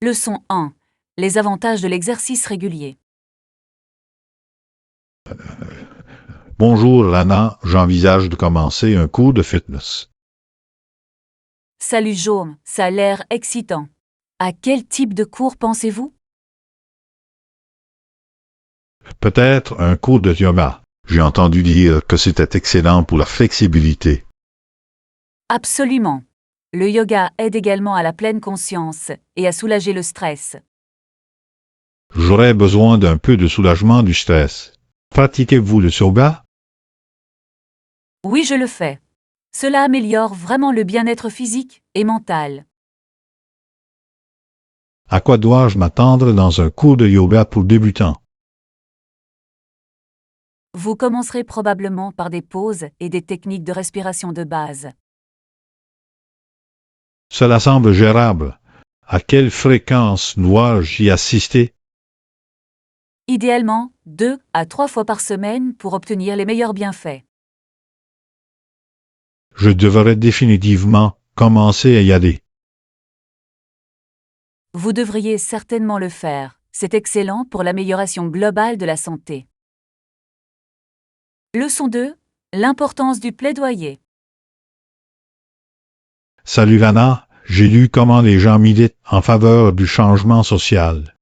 Leçon 1. Les avantages de l'exercice régulier. Bonjour Lana, j'envisage de commencer un cours de fitness. Salut Jaume, ça a l'air excitant. À quel type de cours pensez-vous? Peut-être un cours de yoga. J'ai entendu dire que c'était excellent pour la flexibilité. Absolument. Le yoga aide également à la pleine conscience et à soulager le stress. J'aurais besoin d'un peu de soulagement du stress. Pratiquez-vous le yoga? Oui, je le fais. Cela améliore vraiment le bien-être physique et mental. À quoi dois-je m'attendre dans un cours de yoga pour débutants? Vous commencerez probablement par des pauses et des techniques de respiration de base. Cela semble gérable. À quelle fréquence dois-je y assister? Idéalement, 2 à 3 fois par semaine pour obtenir les meilleurs bienfaits. Je devrais définitivement commencer à y aller. Vous devriez certainement le faire. C'est excellent pour l'amélioration globale de la santé. Leçon 2. L'importance du plaidoyer. Salut Lana, j'ai lu comment les gens militent en faveur du changement social.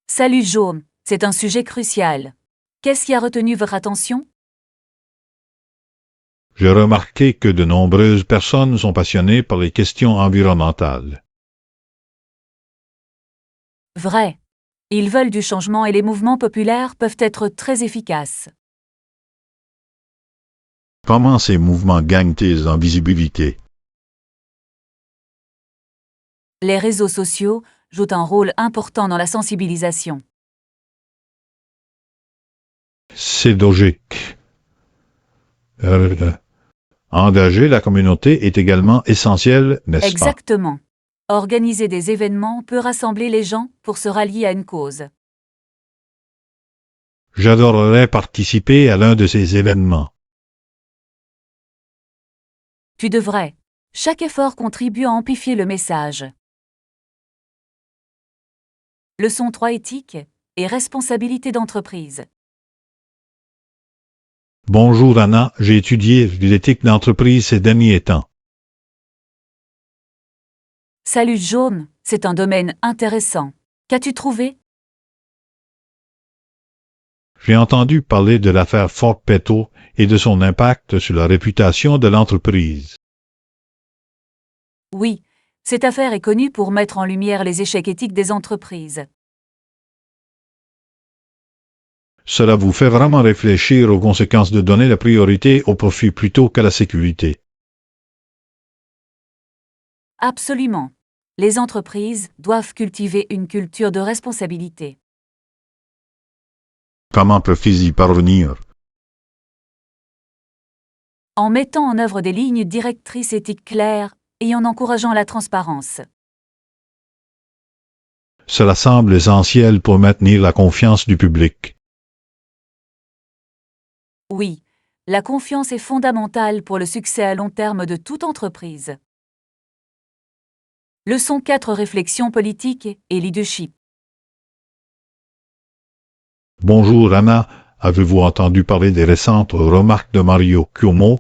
Salut Jaume, c'est un sujet crucial. Qu'est-ce qui a retenu votre attention? J'ai remarqué que de nombreuses personnes sont passionnées par les questions environnementales. Vrai. Ils veulent du changement et les mouvements populaires peuvent être très efficaces. Comment ces mouvements gagnent-ils en visibilité? Les réseaux sociaux jouent un rôle important dans la sensibilisation. C'est logique. Euh, Engager la communauté est également essentiel, n'est-ce pas? Exactement. Organiser des événements peut rassembler les gens pour se rallier à une cause. J'adorerais participer à l'un de ces événements. Tu devrais. Chaque effort contribue à amplifier le message. Leçon 3. Éthique et responsabilité d'entreprise. Bonjour Anna, j'ai étudié l'éthique d'entreprise ces derniers temps. Salut Jaume, c'est un domaine intéressant. Qu'as-tu trouvé? J'ai entendu parler de l'affaire Fort Petto et de son impact sur la réputation de l'entreprise. Oui, cette affaire est connue pour mettre en lumière les échecs éthiques des entreprises. Cela vous fait vraiment réfléchir aux conséquences de donner la priorité au profit plutôt qu'à la sécurité. Absolument. Les entreprises doivent cultiver une culture de responsabilité. Comment peuvent-ils y parvenir? En mettant en œuvre des lignes directrices éthiques claires et en encourageant la transparence. Cela semble essentiel pour maintenir la confiance du public. Oui, la confiance est fondamentale pour le succès à long terme de toute entreprise. Leçon 4. Réflexion politique et leadership. Bonjour Anna, avez-vous entendu parler des récentes remarques de Mario Cuomo?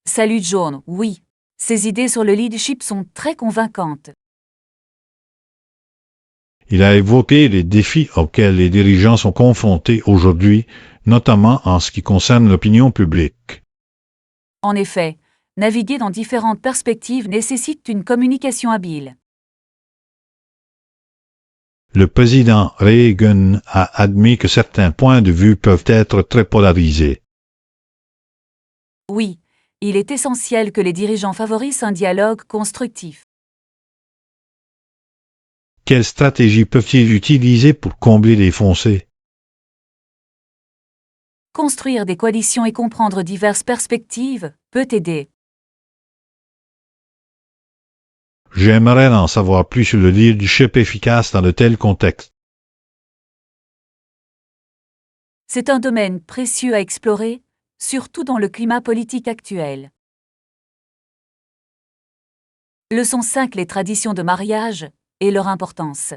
Salut John, oui. Ces idées sur le leadership sont très convaincantes. Il a évoqué les défis auxquels les dirigeants sont confrontés aujourd'hui, notamment en ce qui concerne l'opinion publique. En effet, naviguer dans différentes perspectives nécessite une communication habile. Le président Reagan a admis que certains points de vue peuvent être très polarisés. Oui, il est essentiel que les dirigeants favorisent un dialogue constructif. Quelles stratégies peuvent-ils utiliser pour combler les fossés? Construire des coalitions et comprendre diverses perspectives peut aider. J'aimerais en savoir plus sur le leadership efficace dans de tels contextes. C'est un domaine précieux à explorer, surtout dans le climat politique actuel. Leçon 5. Les traditions de mariage et leur importance.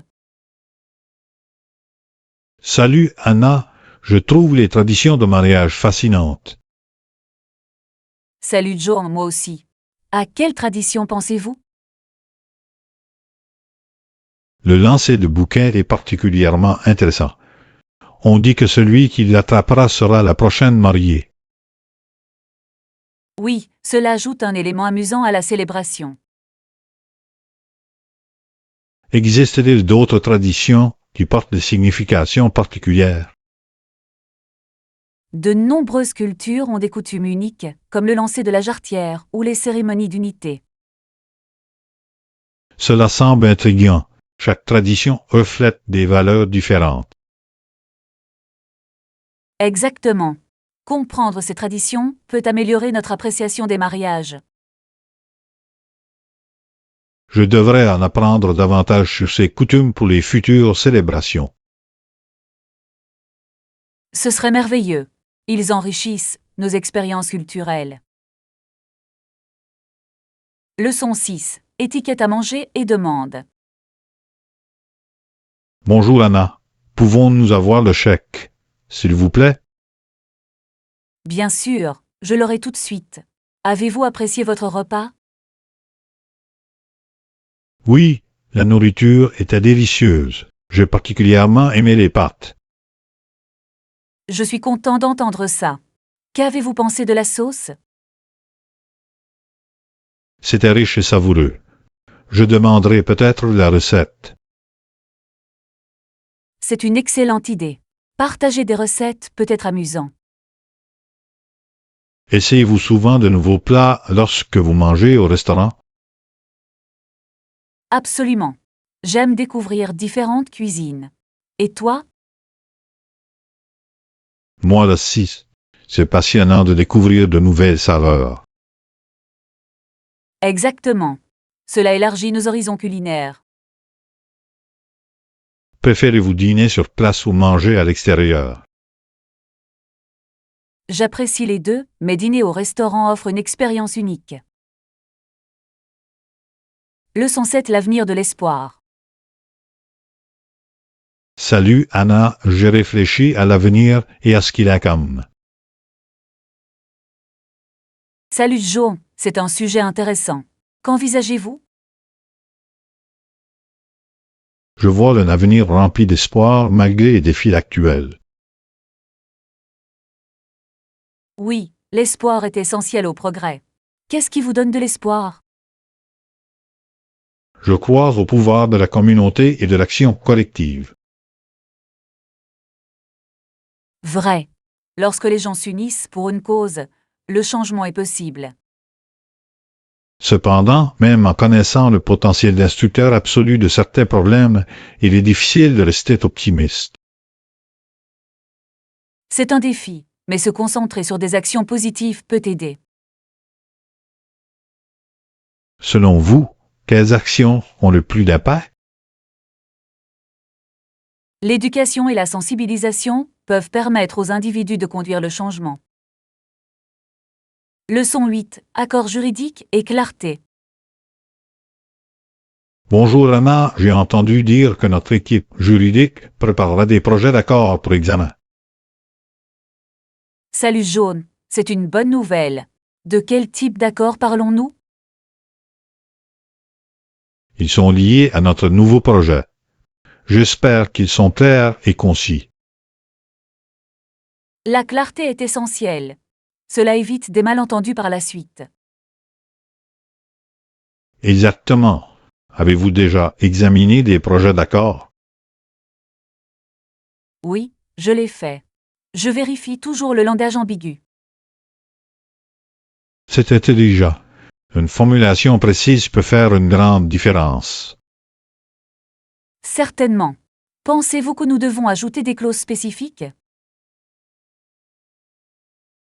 Salut Anna, je trouve les traditions de mariage fascinantes. Salut Joe, moi aussi. À quelle tradition pensez-vous? Le lancer de bouquet est particulièrement intéressant. On dit que celui qui l'attrapera sera la prochaine mariée. Oui, cela ajoute un élément amusant à la célébration. Existe-t-il d'autres traditions qui portent des significations particulières? De nombreuses cultures ont des coutumes uniques, comme le lancer de la jarretière ou les cérémonies d'unité. Cela semble intriguant. Chaque tradition reflète des valeurs différentes. Exactement. Comprendre ces traditions peut améliorer notre appréciation des mariages. Je devrais en apprendre davantage sur ces coutumes pour les futures célébrations. Ce serait merveilleux. Ils enrichissent nos expériences culturelles. Leçon 6. Étiquette à manger et demande. Bonjour Anna, pouvons-nous avoir le chèque, s'il vous plaît? Bien sûr, je l'aurai tout de suite. Avez-vous apprécié votre repas? Oui, la nourriture était délicieuse. J'ai particulièrement aimé les pâtes. Je suis content d'entendre ça. Qu'avez-vous pensé de la sauce? C'était riche et savoureux. Je demanderai peut-être la recette. C'est une excellente idée. Partager des recettes peut être amusant. Essayez-vous souvent de nouveaux plats lorsque vous mangez au restaurant? Absolument. J'aime découvrir différentes cuisines. Et toi? Moi aussi. C'est passionnant de découvrir de nouvelles saveurs. Exactement. Cela élargit nos horizons culinaires. Préférez-vous dîner sur place ou manger à l'extérieur? J'apprécie les deux, mais dîner au restaurant offre une expérience unique. Leçon 7. L'avenir de l'espoir. Salut Anna, j'ai réfléchi à l'avenir et à ce qu'il a comme. Salut Joe, c'est un sujet intéressant. Qu'envisagez-vous? Je vois un avenir rempli d'espoir malgré les défis actuels. Oui, l'espoir est essentiel au progrès. Qu'est-ce qui vous donne de l'espoir? Je crois au pouvoir de la communauté et de l'action collective. Vrai. Lorsque les gens s'unissent pour une cause, le changement est possible. Cependant, même en connaissant le potentiel destructeur absolu de certains problèmes, il est difficile de rester optimiste. C'est un défi, mais se concentrer sur des actions positives peut aider. Selon vous, quelles actions ont le plus d'impact? L'éducation et la sensibilisation peuvent permettre aux individus de conduire le changement. Leçon 8. Accord juridique et clarté. Bonjour Anna, j'ai entendu dire que notre équipe juridique préparera des projets d'accord pour examen. Salut Jaune, c'est une bonne nouvelle. De quel type d'accord parlons-nous? Ils sont liés à notre nouveau projet. J'espère qu'ils sont clairs et concis. La clarté est essentielle. Cela évite des malentendus par la suite. Exactement. Avez-vous déjà examiné des projets d'accord? Oui, je l'ai fait. Je vérifie toujours le langage ambigu. C'est intelligent. Une formulation précise peut faire une grande différence. Certainement. Pensez-vous que nous devons ajouter des clauses spécifiques?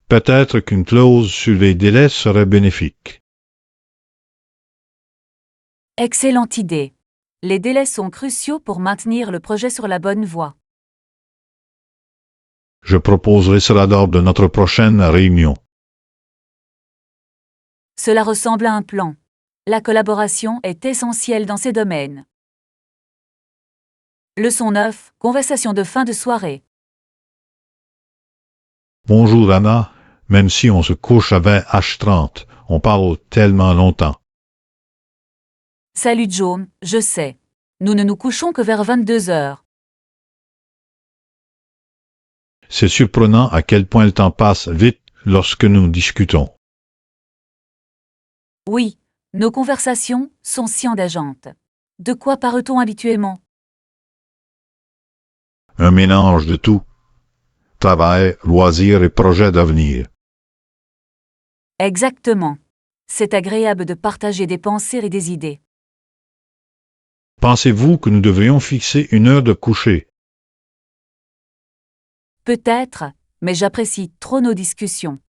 Peut-être qu'une clause sur les délais serait bénéfique. Excellente idée. Les délais sont cruciaux pour maintenir le projet sur la bonne voie. Je proposerai cela lors de notre prochaine réunion. Cela ressemble à un plan. La collaboration est essentielle dans ces domaines. Leçon 9. Conversation de fin de soirée. Bonjour Anna, même si on se couche à 20h30, on parle tellement longtemps. Salut Joe, je sais. Nous ne nous couchons que vers 22 heures. C'est surprenant à quel point le temps passe vite lorsque nous discutons. Oui, nos conversations sont si engageantes. De quoi parle-t-on habituellement? Un mélange de tout. Travail, loisirs et projets d'avenir. Exactement. C'est agréable de partager des pensées et des idées. Pensez-vous que nous devrions fixer une heure de coucher? Peut-être, mais j'apprécie trop nos discussions.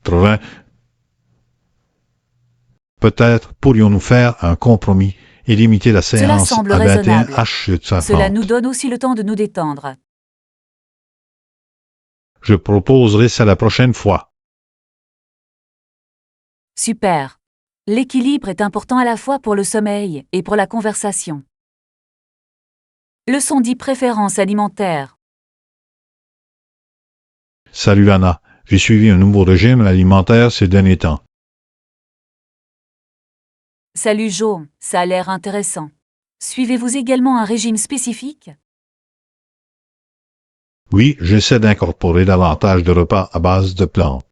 Très. Peut-être pourrions-nous faire un compromis et limiter la Cela séance semble à raisonnable. 21h50. Cela nous donne aussi le temps de nous détendre. Je proposerai ça la prochaine fois. Super. L'équilibre est important à la fois pour le sommeil et pour la conversation. Leçon 10. Préférences alimentaires. Salut Anna, j'ai suivi un nouveau régime alimentaire ces derniers temps. Salut Joe, ça a l'air intéressant. Suivez-vous également un régime spécifique? Oui, j'essaie d'incorporer davantage de repas à base de plantes.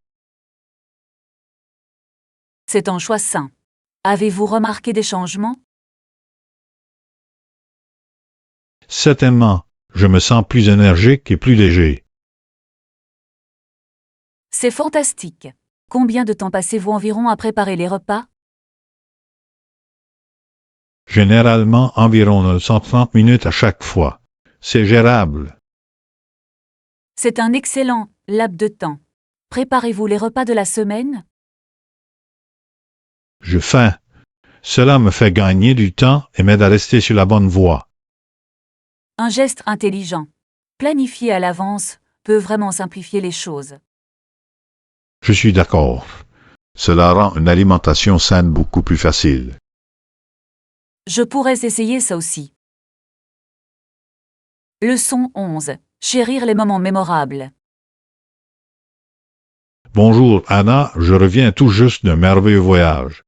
C'est un choix sain. Avez-vous remarqué des changements? Certainement, je me sens plus énergique et plus léger. C'est fantastique. Combien de temps passez-vous environ à préparer les repas? Généralement environ 930 minutes à chaque fois. C'est gérable. C'est un excellent laps de temps. Préparez-vous les repas de la semaine? J'ai faim. Cela me fait gagner du temps et m'aide à rester sur la bonne voie. Un geste intelligent. Planifié à l'avance peut vraiment simplifier les choses. Je suis d'accord. Cela rend une alimentation saine beaucoup plus facile. Je pourrais essayer ça aussi. Leçon 11. Chérir les moments mémorables. Bonjour Anna, je reviens tout juste d'un merveilleux voyage.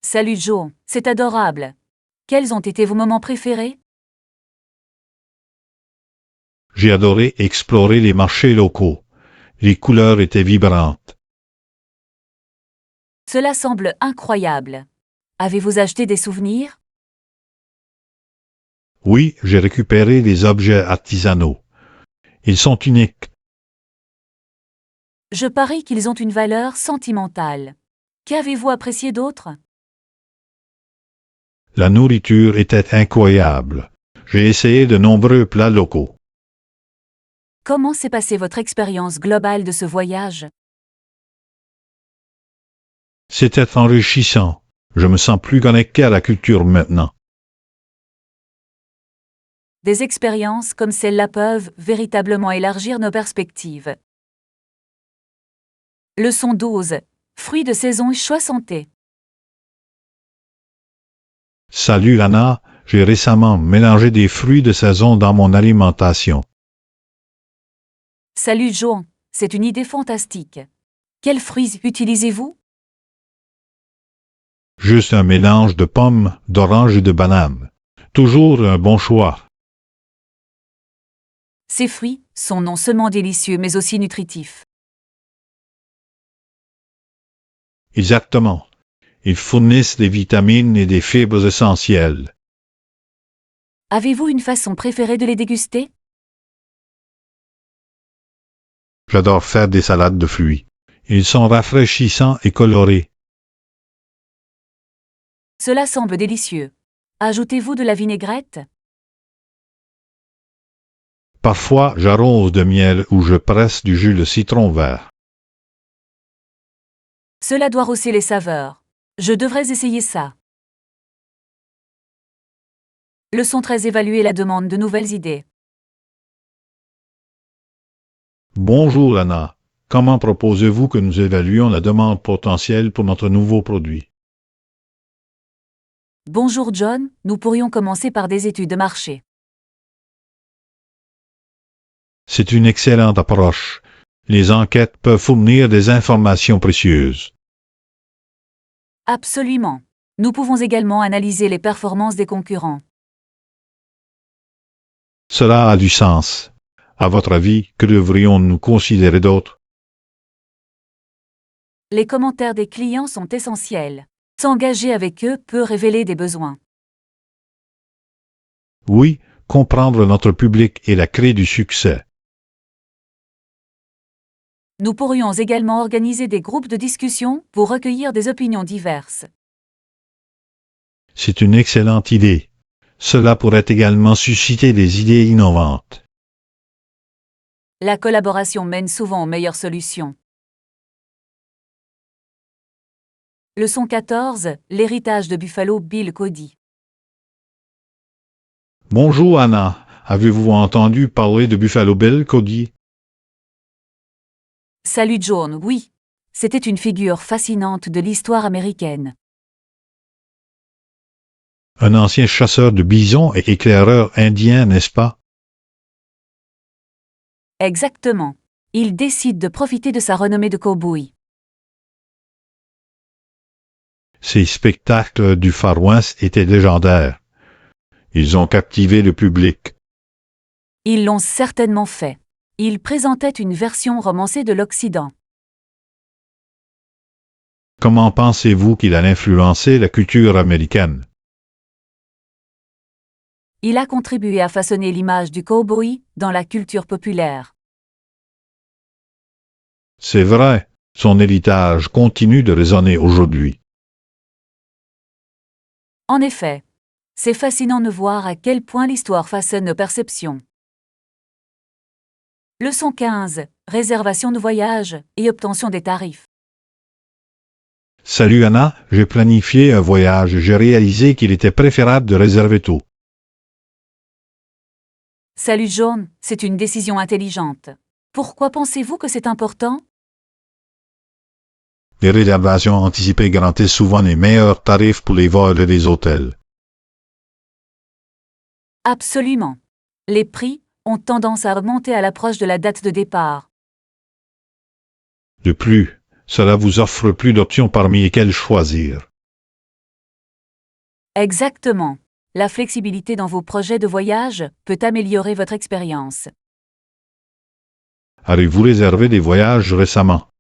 Salut Joe, c'est adorable. Quels ont été vos moments préférés? J'ai adoré explorer les marchés locaux. Les couleurs étaient vibrantes. Cela semble incroyable. Avez-vous acheté des souvenirs? Oui, j'ai récupéré des objets artisanaux. Ils sont uniques. Je parie qu'ils ont une valeur sentimentale. Qu'avez-vous apprécié d'autre? La nourriture était incroyable. J'ai essayé de nombreux plats locaux. Comment s'est passée votre expérience globale de ce voyage? C'était enrichissant. Je me sens plus connecté à la culture maintenant. Des expériences comme celle-là peuvent véritablement élargir nos perspectives. Leçon 12. Fruits de saison et choix santé. Salut Anna, j'ai récemment mélangé des fruits de saison dans mon alimentation. Salut Joe, c'est une idée fantastique. Quels fruits utilisez-vous? Juste un mélange de pommes, d'oranges et de bananes. Toujours un bon choix. Ces fruits sont non seulement délicieux mais aussi nutritifs. Exactement. Ils fournissent des vitamines et des fibres essentielles. Avez-vous une façon préférée de les déguster? J'adore faire des salades de fruits. Ils sont rafraîchissants et colorés. Cela semble délicieux. Ajoutez-vous de la vinaigrette? Parfois, j'arrose de miel ou je presse du jus de citron vert. Cela doit rehausser les saveurs. Je devrais essayer ça. Leçon 13. Évaluer la demande de nouvelles idées. Bonjour Anna. Comment proposez-vous que nous évaluions la demande potentielle pour notre nouveau produit? Bonjour John, nous pourrions commencer par des études de marché. C'est une excellente approche. Les enquêtes peuvent fournir des informations précieuses. Absolument. Nous pouvons également analyser les performances des concurrents. Cela a du sens. À votre avis, que devrions-nous considérer d'autre? Les commentaires des clients sont essentiels. S'engager avec eux peut révéler des besoins. Oui, comprendre notre public est la clé du succès. Nous pourrions également organiser des groupes de discussion pour recueillir des opinions diverses. C'est une excellente idée. Cela pourrait également susciter des idées innovantes. La collaboration mène souvent aux meilleures solutions. Leçon 14, l'héritage de Buffalo Bill Cody. Bonjour Anna, avez-vous entendu parler de Buffalo Bill Cody? Salut John, oui. C'était une figure fascinante de l'histoire américaine. Un ancien chasseur de bisons et éclaireur indien, n'est-ce pas? Exactement. Il décide de profiter de sa renommée de cow-boy. Ces spectacles du Far West étaient légendaires. Ils ont captivé le public. Ils l'ont certainement fait. Il présentait une version romancée de l'Occident. Comment pensez-vous qu'il a influencé la culture américaine? Il a contribué à façonner l'image du cow-boy dans la culture populaire. C'est vrai, son héritage continue de résonner aujourd'hui. En effet, c'est fascinant de voir à quel point l'histoire façonne nos perceptions. Leçon 15, réservation de voyage et obtention des tarifs. Salut Anna, j'ai planifié un voyage et j'ai réalisé qu'il était préférable de réserver tôt. Salut John, c'est une décision intelligente. Pourquoi pensez-vous que c'est important? Les réservations anticipées garantissent souvent les meilleurs tarifs pour les vols et les hôtels. Absolument. Les prix ont tendance à augmenter à l'approche de la date de départ. De plus, cela vous offre plus d'options parmi lesquelles choisir. Exactement. La flexibilité dans vos projets de voyage peut améliorer votre expérience. Avez-vous réservé des voyages récemment?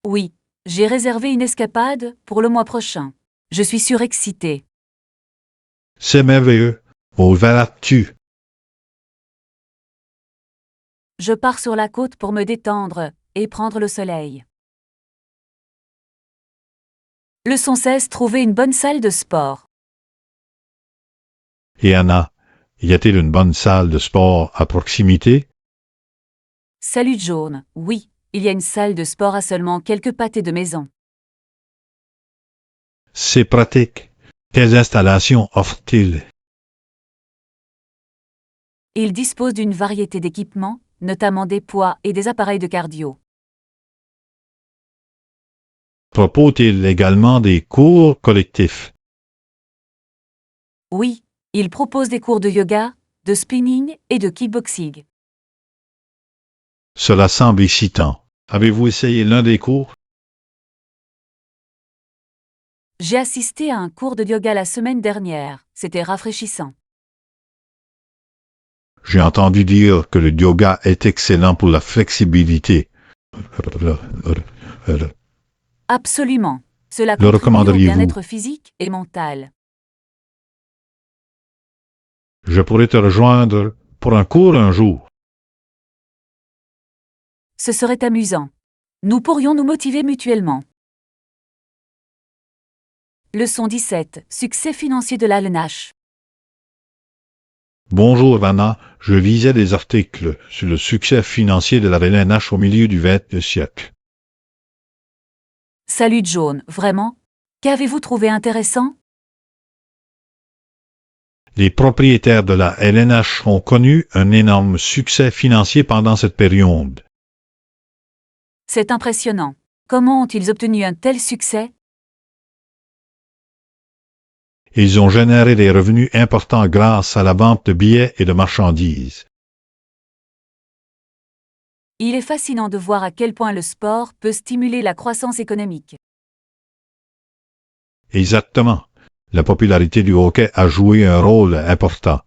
Oui, j'ai réservé une escapade pour le mois prochain. Je suis surexcitée. C'est merveilleux. Où vas-tu? Je pars sur la côte pour me détendre et prendre le soleil. Leçon 16, trouver une bonne salle de sport. Et Anna, y a-t-il une bonne salle de sport à proximité? Salut John, oui, il y a une salle de sport à seulement quelques pâtés de maison. C'est pratique. Quelles installations offre-t-il? Il dispose d'une variété d'équipements, notamment des poids et des appareils de cardio. Propose-t-il également des cours collectifs? Oui, il propose des cours de yoga, de spinning et de kickboxing. Cela semble excitant. Avez-vous essayé l'un des cours? J'ai assisté à un cours de yoga la semaine dernière. C'était rafraîchissant. J'ai entendu dire que le yoga est excellent pour la flexibilité. Absolument. Cela Le contribue au recommanderiez-vous? bien-être physique et mental. Je pourrais te rejoindre pour un cours un jour. Ce serait amusant. Nous pourrions nous motiver mutuellement. Leçon 17. Succès financier de l'ALNH. Bonjour Anna, je lisais des articles sur le succès financier de la LNH au milieu du XXe siècle. Salut John, vraiment? Qu'avez-vous trouvé intéressant? Les propriétaires de la LNH ont connu un énorme succès financier pendant cette période. C'est impressionnant. Comment ont-ils obtenu un tel succès? Ils ont généré des revenus importants grâce à la vente de billets et de marchandises. Il est fascinant de voir à quel point le sport peut stimuler la croissance économique. Exactement. La popularité du hockey a joué un rôle important.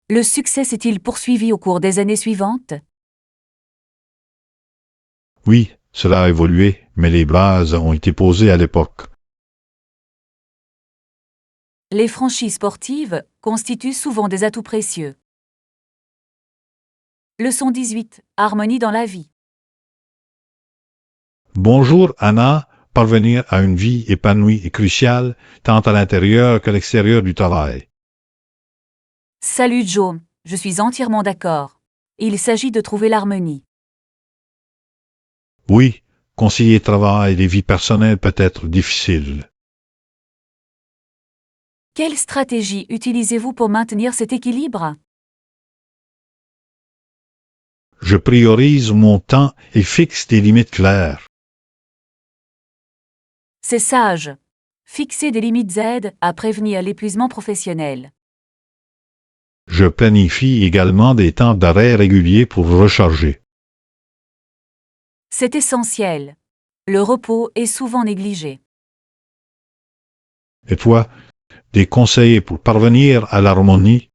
Le succès s'est-il poursuivi au cours des années suivantes? Oui, cela a évolué, mais les bases ont été posées à l'époque. Les franchises sportives constituent souvent des atouts précieux. Leçon 18. Harmonie dans la vie. Bonjour Anna, parvenir à une vie épanouie est crucial, tant à l'intérieur qu'à l'extérieur du travail. Salut Joe, je suis entièrement d'accord. Il s'agit de trouver l'harmonie. Oui, concilier travail et les vies personnelles peut être difficile. Quelle stratégie utilisez-vous pour maintenir cet équilibre? Je priorise mon temps et fixe des limites claires. C'est sage. Fixer des limites aide à prévenir l'épuisement professionnel. Je planifie également des temps d'arrêt réguliers pour recharger. C'est essentiel. Le repos est souvent négligé. Et toi, des conseils pour parvenir à l'harmonie?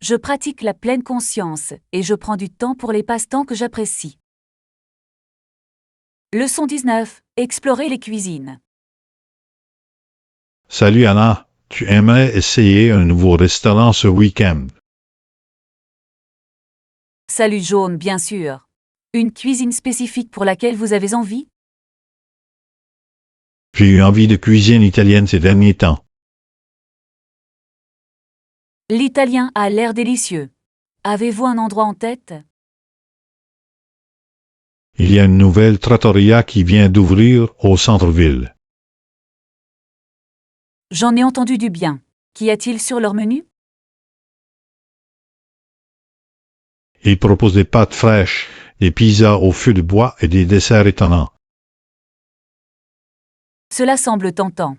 Je pratique la pleine conscience et je prends du temps pour les passe-temps que j'apprécie. Leçon 19. Explorer les cuisines. Salut Anna, tu aimerais essayer un nouveau restaurant ce week-end? Salut Jaune, bien sûr. Une cuisine spécifique pour laquelle vous avez envie? J'ai eu envie de cuisine italienne ces derniers temps. L'italien a l'air délicieux. Avez-vous un endroit en tête? Il y a une nouvelle trattoria qui vient d'ouvrir au centre-ville. J'en ai entendu du bien. Qu'y a-t-il sur leur menu? Ils proposent des pâtes fraîches, des pizzas au feu de bois et des desserts étonnants. Cela semble tentant.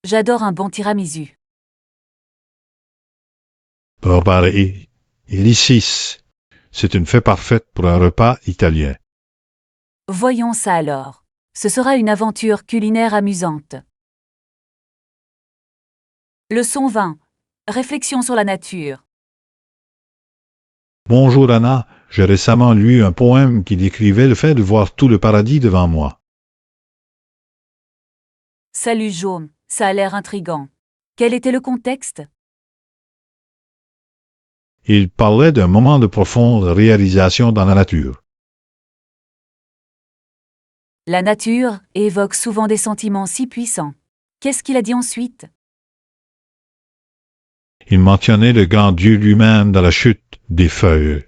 J'adore un bon tiramisu. Préparé et lissis. C'est une fête parfaite pour un repas italien. Voyons ça alors. Ce sera une aventure culinaire amusante. Leçon 20. Réflexion sur la nature. Bonjour Anna, j'ai récemment lu un poème qui décrivait le fait de voir tout le paradis devant moi. Salut Jaume, ça a l'air intriguant. Quel était le contexte? Il parlait d'un moment de profonde réalisation dans la nature. La nature évoque souvent des sentiments si puissants. Qu'est-ce qu'il a dit ensuite? Il mentionnait le grand Dieu lui-même dans la chute des feuilles.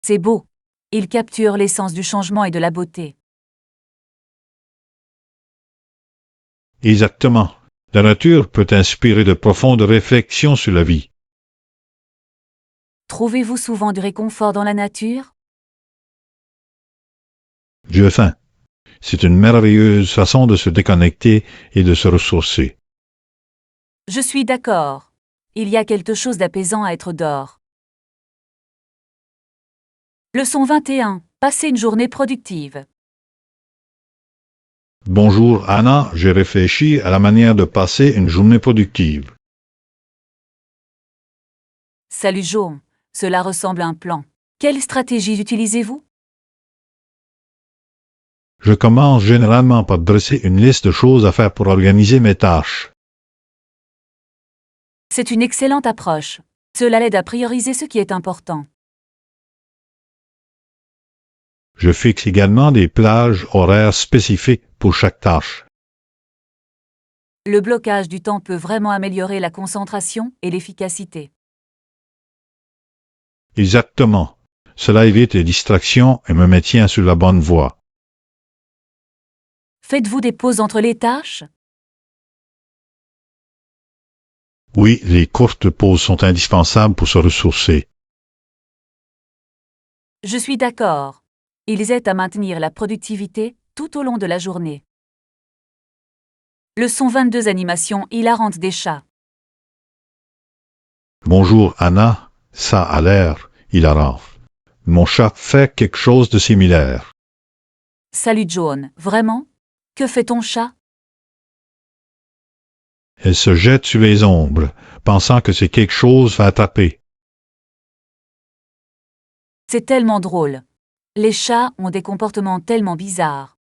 C'est beau. Il capture l'essence du changement et de la beauté. Exactement. La nature peut inspirer de profondes réflexions sur la vie. Trouvez-vous souvent du réconfort dans la nature? Dieu faim. C'est une merveilleuse façon de se déconnecter et de se ressourcer. Je suis d'accord. Il y a quelque chose d'apaisant à être dehors. Leçon 21. Passer une journée productive. Bonjour Anna, j'ai réfléchi à la manière de passer une journée productive. Salut Jaume, cela ressemble à un plan. Quelle stratégie utilisez-vous? Je commence généralement par dresser une liste de choses à faire pour organiser mes tâches. C'est une excellente approche. Cela l'aide à prioriser ce qui est important. Je fixe également des plages horaires spécifiques pour chaque tâche. Le blocage du temps peut vraiment améliorer la concentration et l'efficacité. Exactement. Cela évite les distractions et me maintient sur la bonne voie. Faites-vous des pauses entre les tâches? Oui, les courtes pauses sont indispensables pour se ressourcer. Je suis d'accord. Ils aident à maintenir la productivité tout au long de la journée. Leçon 22 animations hilarantes des chats. Bonjour Anna, ça a l'air hilarant. Mon chat fait quelque chose de similaire. Salut Joan, vraiment? Que fait ton chat? Elle se jette sur les ombres, pensant que c'est quelque chose à attraper. C'est tellement drôle. Les chats ont des comportements tellement bizarres.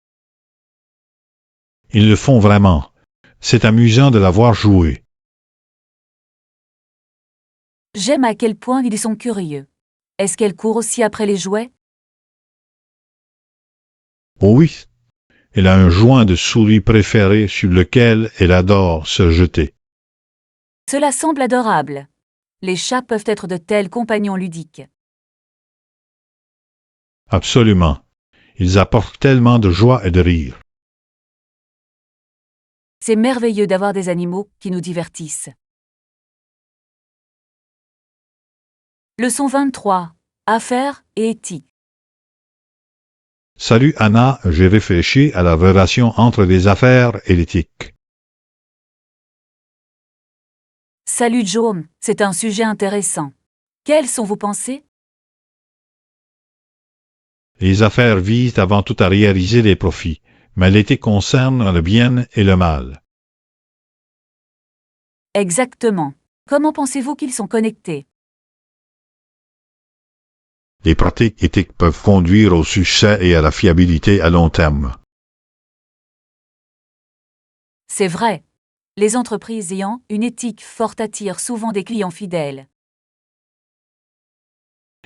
Ils le font vraiment. C'est amusant de la voir jouer. J'aime à quel point ils sont curieux. Est-ce qu'elle court aussi après les jouets? Oh oui, elle a un joint de souris préféré sur lequel elle adore se jeter. Cela semble adorable. Les chats peuvent être de tels compagnons ludiques. Absolument. Ils apportent tellement de joie et de rire. C'est merveilleux d'avoir des animaux qui nous divertissent. Leçon 23. Affaires et éthique. Salut Anna, j'ai réfléchi à la relation entre les affaires et l'éthique. Salut Joan, c'est un sujet intéressant. Quelles sont vos pensées? Les affaires visent avant tout à réaliser les profits, mais l'éthique concerne le bien et le mal. Exactement. Comment pensez-vous qu'ils sont connectés? Les pratiques éthiques peuvent conduire au succès et à la fiabilité à long terme. C'est vrai. Les entreprises ayant une éthique forte attirent souvent des clients fidèles.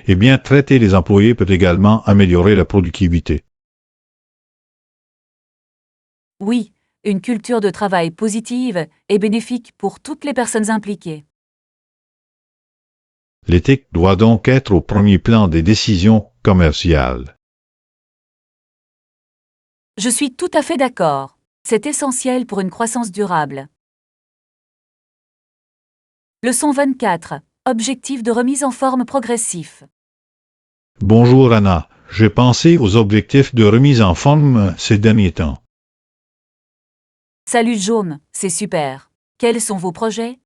Et bien traiter les employés peut également améliorer la productivité. Oui, une culture de travail positive est bénéfique pour toutes les personnes impliquées. L'éthique doit donc être au premier plan des décisions commerciales. Je suis tout à fait d'accord. C'est essentiel pour une croissance durable. Leçon 24. Objectif de remise en forme progressif. Bonjour Anna, j'ai pensé aux objectifs de remise en forme ces derniers temps. Salut Jaume, c'est super. Quels sont vos projets?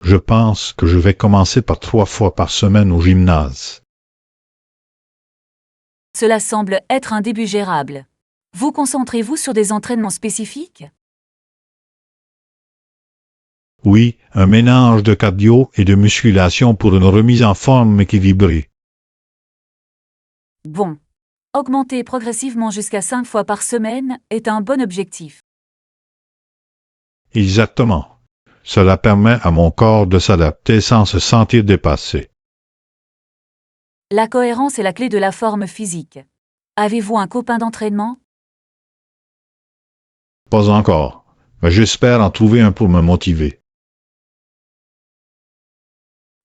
Je pense que je vais commencer par 3 fois par semaine au gymnase. Cela semble être un début gérable. Vous concentrez-vous sur des entraînements spécifiques? Oui, un mélange de cardio et de musculation pour une remise en forme équilibrée. Bon. Augmenter progressivement jusqu'à 5 fois par semaine est un bon objectif. Exactement. Cela permet à mon corps de s'adapter sans se sentir dépassé. La cohérence est la clé de la forme physique. Avez-vous un copain d'entraînement? Pas encore, mais j'espère en trouver un pour me motiver.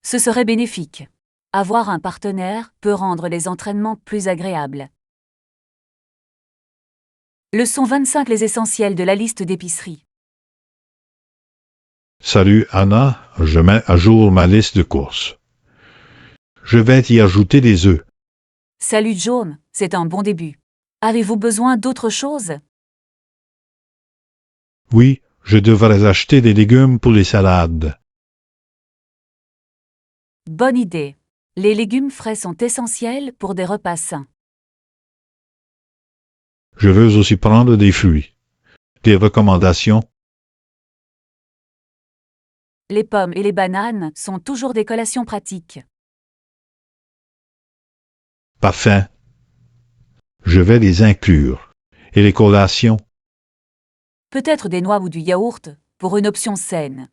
Ce serait bénéfique. Avoir un partenaire peut rendre les entraînements plus agréables. Leçon 25. Les essentiels de la liste d'épicerie. Salut Anna, je mets à jour ma liste de courses. Je vais y ajouter des œufs. Salut Jaume, c'est un bon début. Avez-vous besoin d'autre chose? Oui, je devrais acheter des légumes pour les salades. Bonne idée. Les légumes frais sont essentiels pour des repas sains. Je veux aussi prendre des fruits. Des recommandations? Les pommes et les bananes sont toujours des collations pratiques. Parfait. Je vais les inclure. Et les collations? Peut-être des noix ou du yaourt pour une option saine.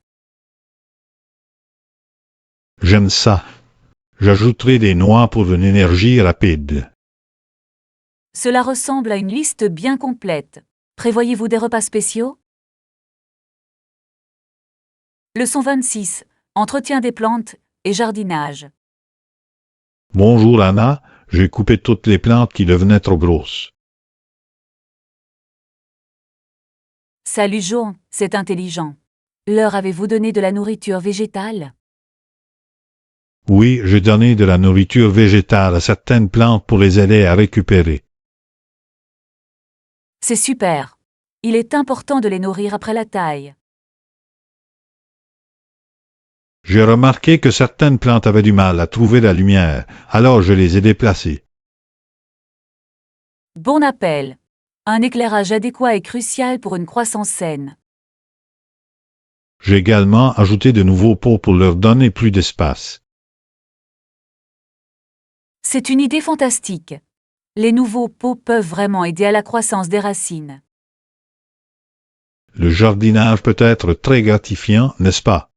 J'aime ça. J'ajouterai des noix pour une énergie rapide. Cela ressemble à une liste bien complète. Prévoyez-vous des repas spéciaux? Leçon 26. Entretien des plantes et jardinage. Bonjour Anna, j'ai coupé toutes les plantes qui devenaient trop grosses. Salut Jo, c'est intelligent. Leur avez-vous donné de la nourriture végétale? Oui, j'ai donné de la nourriture végétale à certaines plantes pour les aider à récupérer. C'est super. Il est important de les nourrir après la taille. J'ai remarqué que certaines plantes avaient du mal à trouver la lumière, alors je les ai déplacées. Bon appel. Un éclairage adéquat est crucial pour une croissance saine. J'ai également ajouté de nouveaux pots pour leur donner plus d'espace. C'est une idée fantastique. Les nouveaux pots peuvent vraiment aider à la croissance des racines. Le jardinage peut être très gratifiant, n'est-ce pas?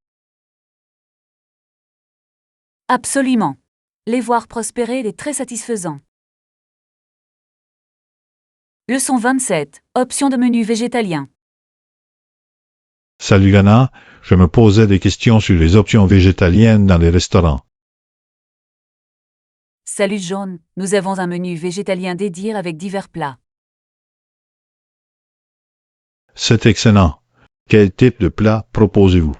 Absolument. Les voir prospérer est très satisfaisant. Leçon 27. Option de menu végétalien. Salut Lana, je me posais des questions sur les options végétaliennes dans les restaurants. Salut John, nous avons un menu végétalien dédié avec divers plats. C'est excellent. Quel type de plat proposez-vous?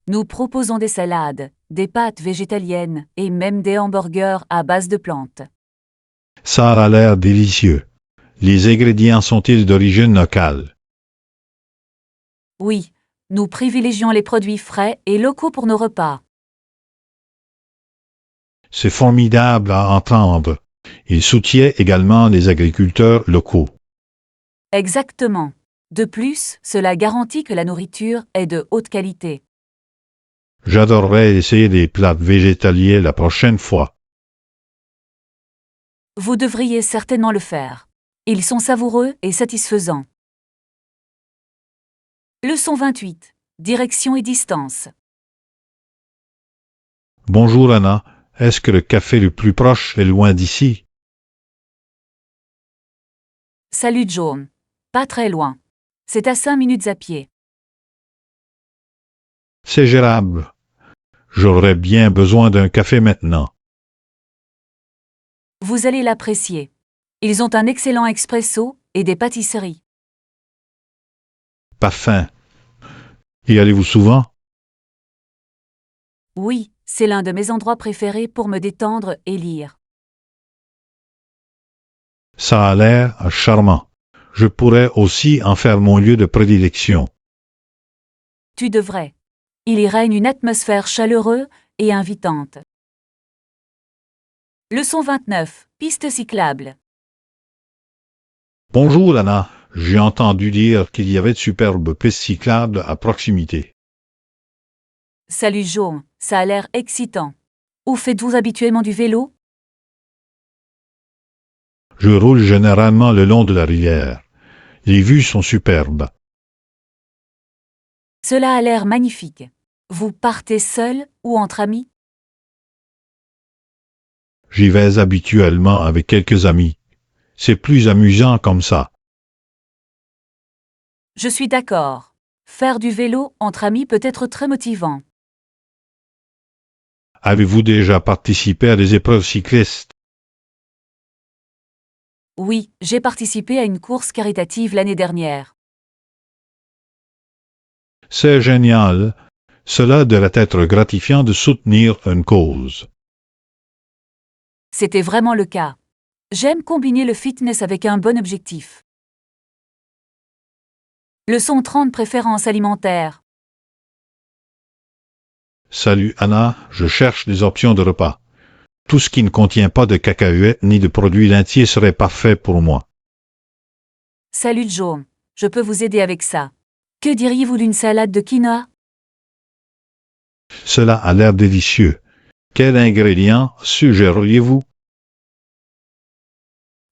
Nous proposons des salades, des pâtes végétaliennes et même des hamburgers à base de plantes. Ça a l'air délicieux. Les ingrédients sont-ils d'origine locale? Oui, nous privilégions les produits frais et locaux pour nos repas. C'est formidable à entendre. Il soutient également les agriculteurs locaux. Exactement. De plus, cela garantit que la nourriture est de haute qualité. J'adorerais essayer des plats végétaliens la prochaine fois. Vous devriez certainement le faire. Ils sont savoureux et satisfaisants. Leçon 28. Direction et distance. Bonjour Anna, est-ce que le café le plus proche est loin d'ici? Salut John. Pas très loin. C'est à 5 minutes à pied. C'est gérable. J'aurais bien besoin d'un café maintenant. Vous allez l'apprécier. Ils ont un excellent expresso et des pâtisseries. Parfait. Y allez-vous souvent? Oui, c'est l'un de mes endroits préférés pour me détendre et lire. Ça a l'air charmant. Je pourrais aussi en faire mon lieu de prédilection. Tu devrais. Il y règne une atmosphère chaleureuse et invitante. Leçon 29. Piste cyclable. Bonjour Anna, j'ai entendu dire qu'il y avait de superbes pistes cyclables à proximité. Salut John, ça a l'air excitant. Où faites-vous habituellement du vélo? Je roule généralement le long de la rivière. Les vues sont superbes. Cela a l'air magnifique. Vous partez seul ou entre amis? J'y vais habituellement avec quelques amis. C'est plus amusant comme ça. Je suis d'accord. Faire du vélo entre amis peut être très motivant. Avez-vous déjà participé à des épreuves cyclistes? Oui, j'ai participé à une course caritative l'année dernière. C'est génial. Cela devrait être gratifiant de soutenir une cause. C'était vraiment le cas. J'aime combiner le fitness avec un bon objectif. Leçon 30. Préférences alimentaires. Salut Anna, je cherche des options de repas. Tout ce qui ne contient pas de cacahuètes ni de produits laitiers serait parfait pour moi. Salut Joe, je peux vous aider avec ça. Que diriez-vous d'une salade de quinoa? Cela a l'air délicieux. Quels ingrédients suggéreriez-vous?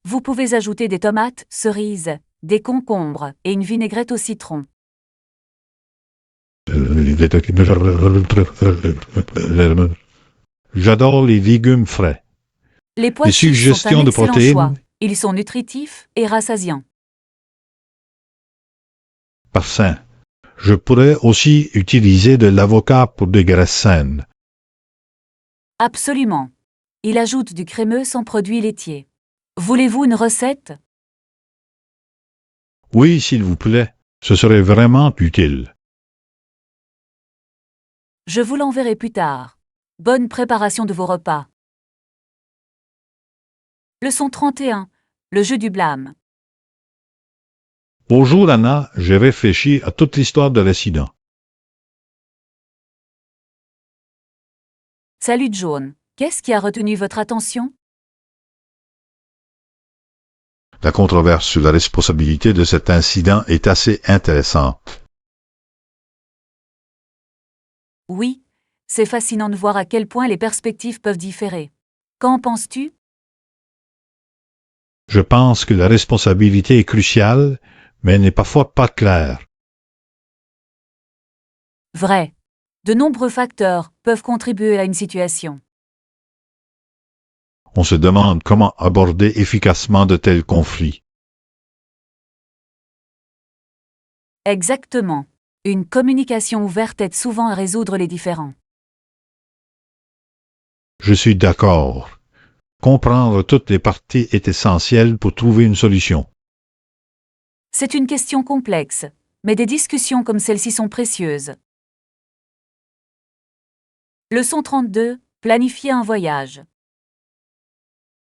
Vous pouvez ajouter des tomates, cerises, des concombres et une vinaigrette au citron. J'adore les légumes frais. Les pois Des chiches sont un suggestions de excellent choix. protéines? Ils sont nutritifs et rassasiants. Parfait. Je pourrais aussi utiliser de l'avocat pour des graisses saines. Absolument. Il ajoute du crémeux sans produits laitiers. Voulez-vous une recette? Oui, s'il vous plaît. Ce serait vraiment utile. Je vous l'enverrai plus tard. Bonne préparation de vos repas. Leçon 31. Le jeu du blâme. Bonjour Anna, j'ai réfléchi à toute l'histoire de l'incident. Salut John. Qu'est-ce qui a retenu votre attention? La controverse sur la responsabilité de cet incident est assez intéressante. Oui, c'est fascinant de voir à quel point les perspectives peuvent différer. Qu'en penses-tu? Je pense que la responsabilité est cruciale, mais elle n'est parfois pas claire. Vrai. De nombreux facteurs peuvent contribuer à une situation. On se demande comment aborder efficacement de tels conflits. Exactement. Une communication ouverte aide souvent à résoudre les différends. Je suis d'accord. Comprendre toutes les parties est essentiel pour trouver une solution. C'est une question complexe, mais des discussions comme celle-ci sont précieuses. Leçon 32. Planifier un voyage.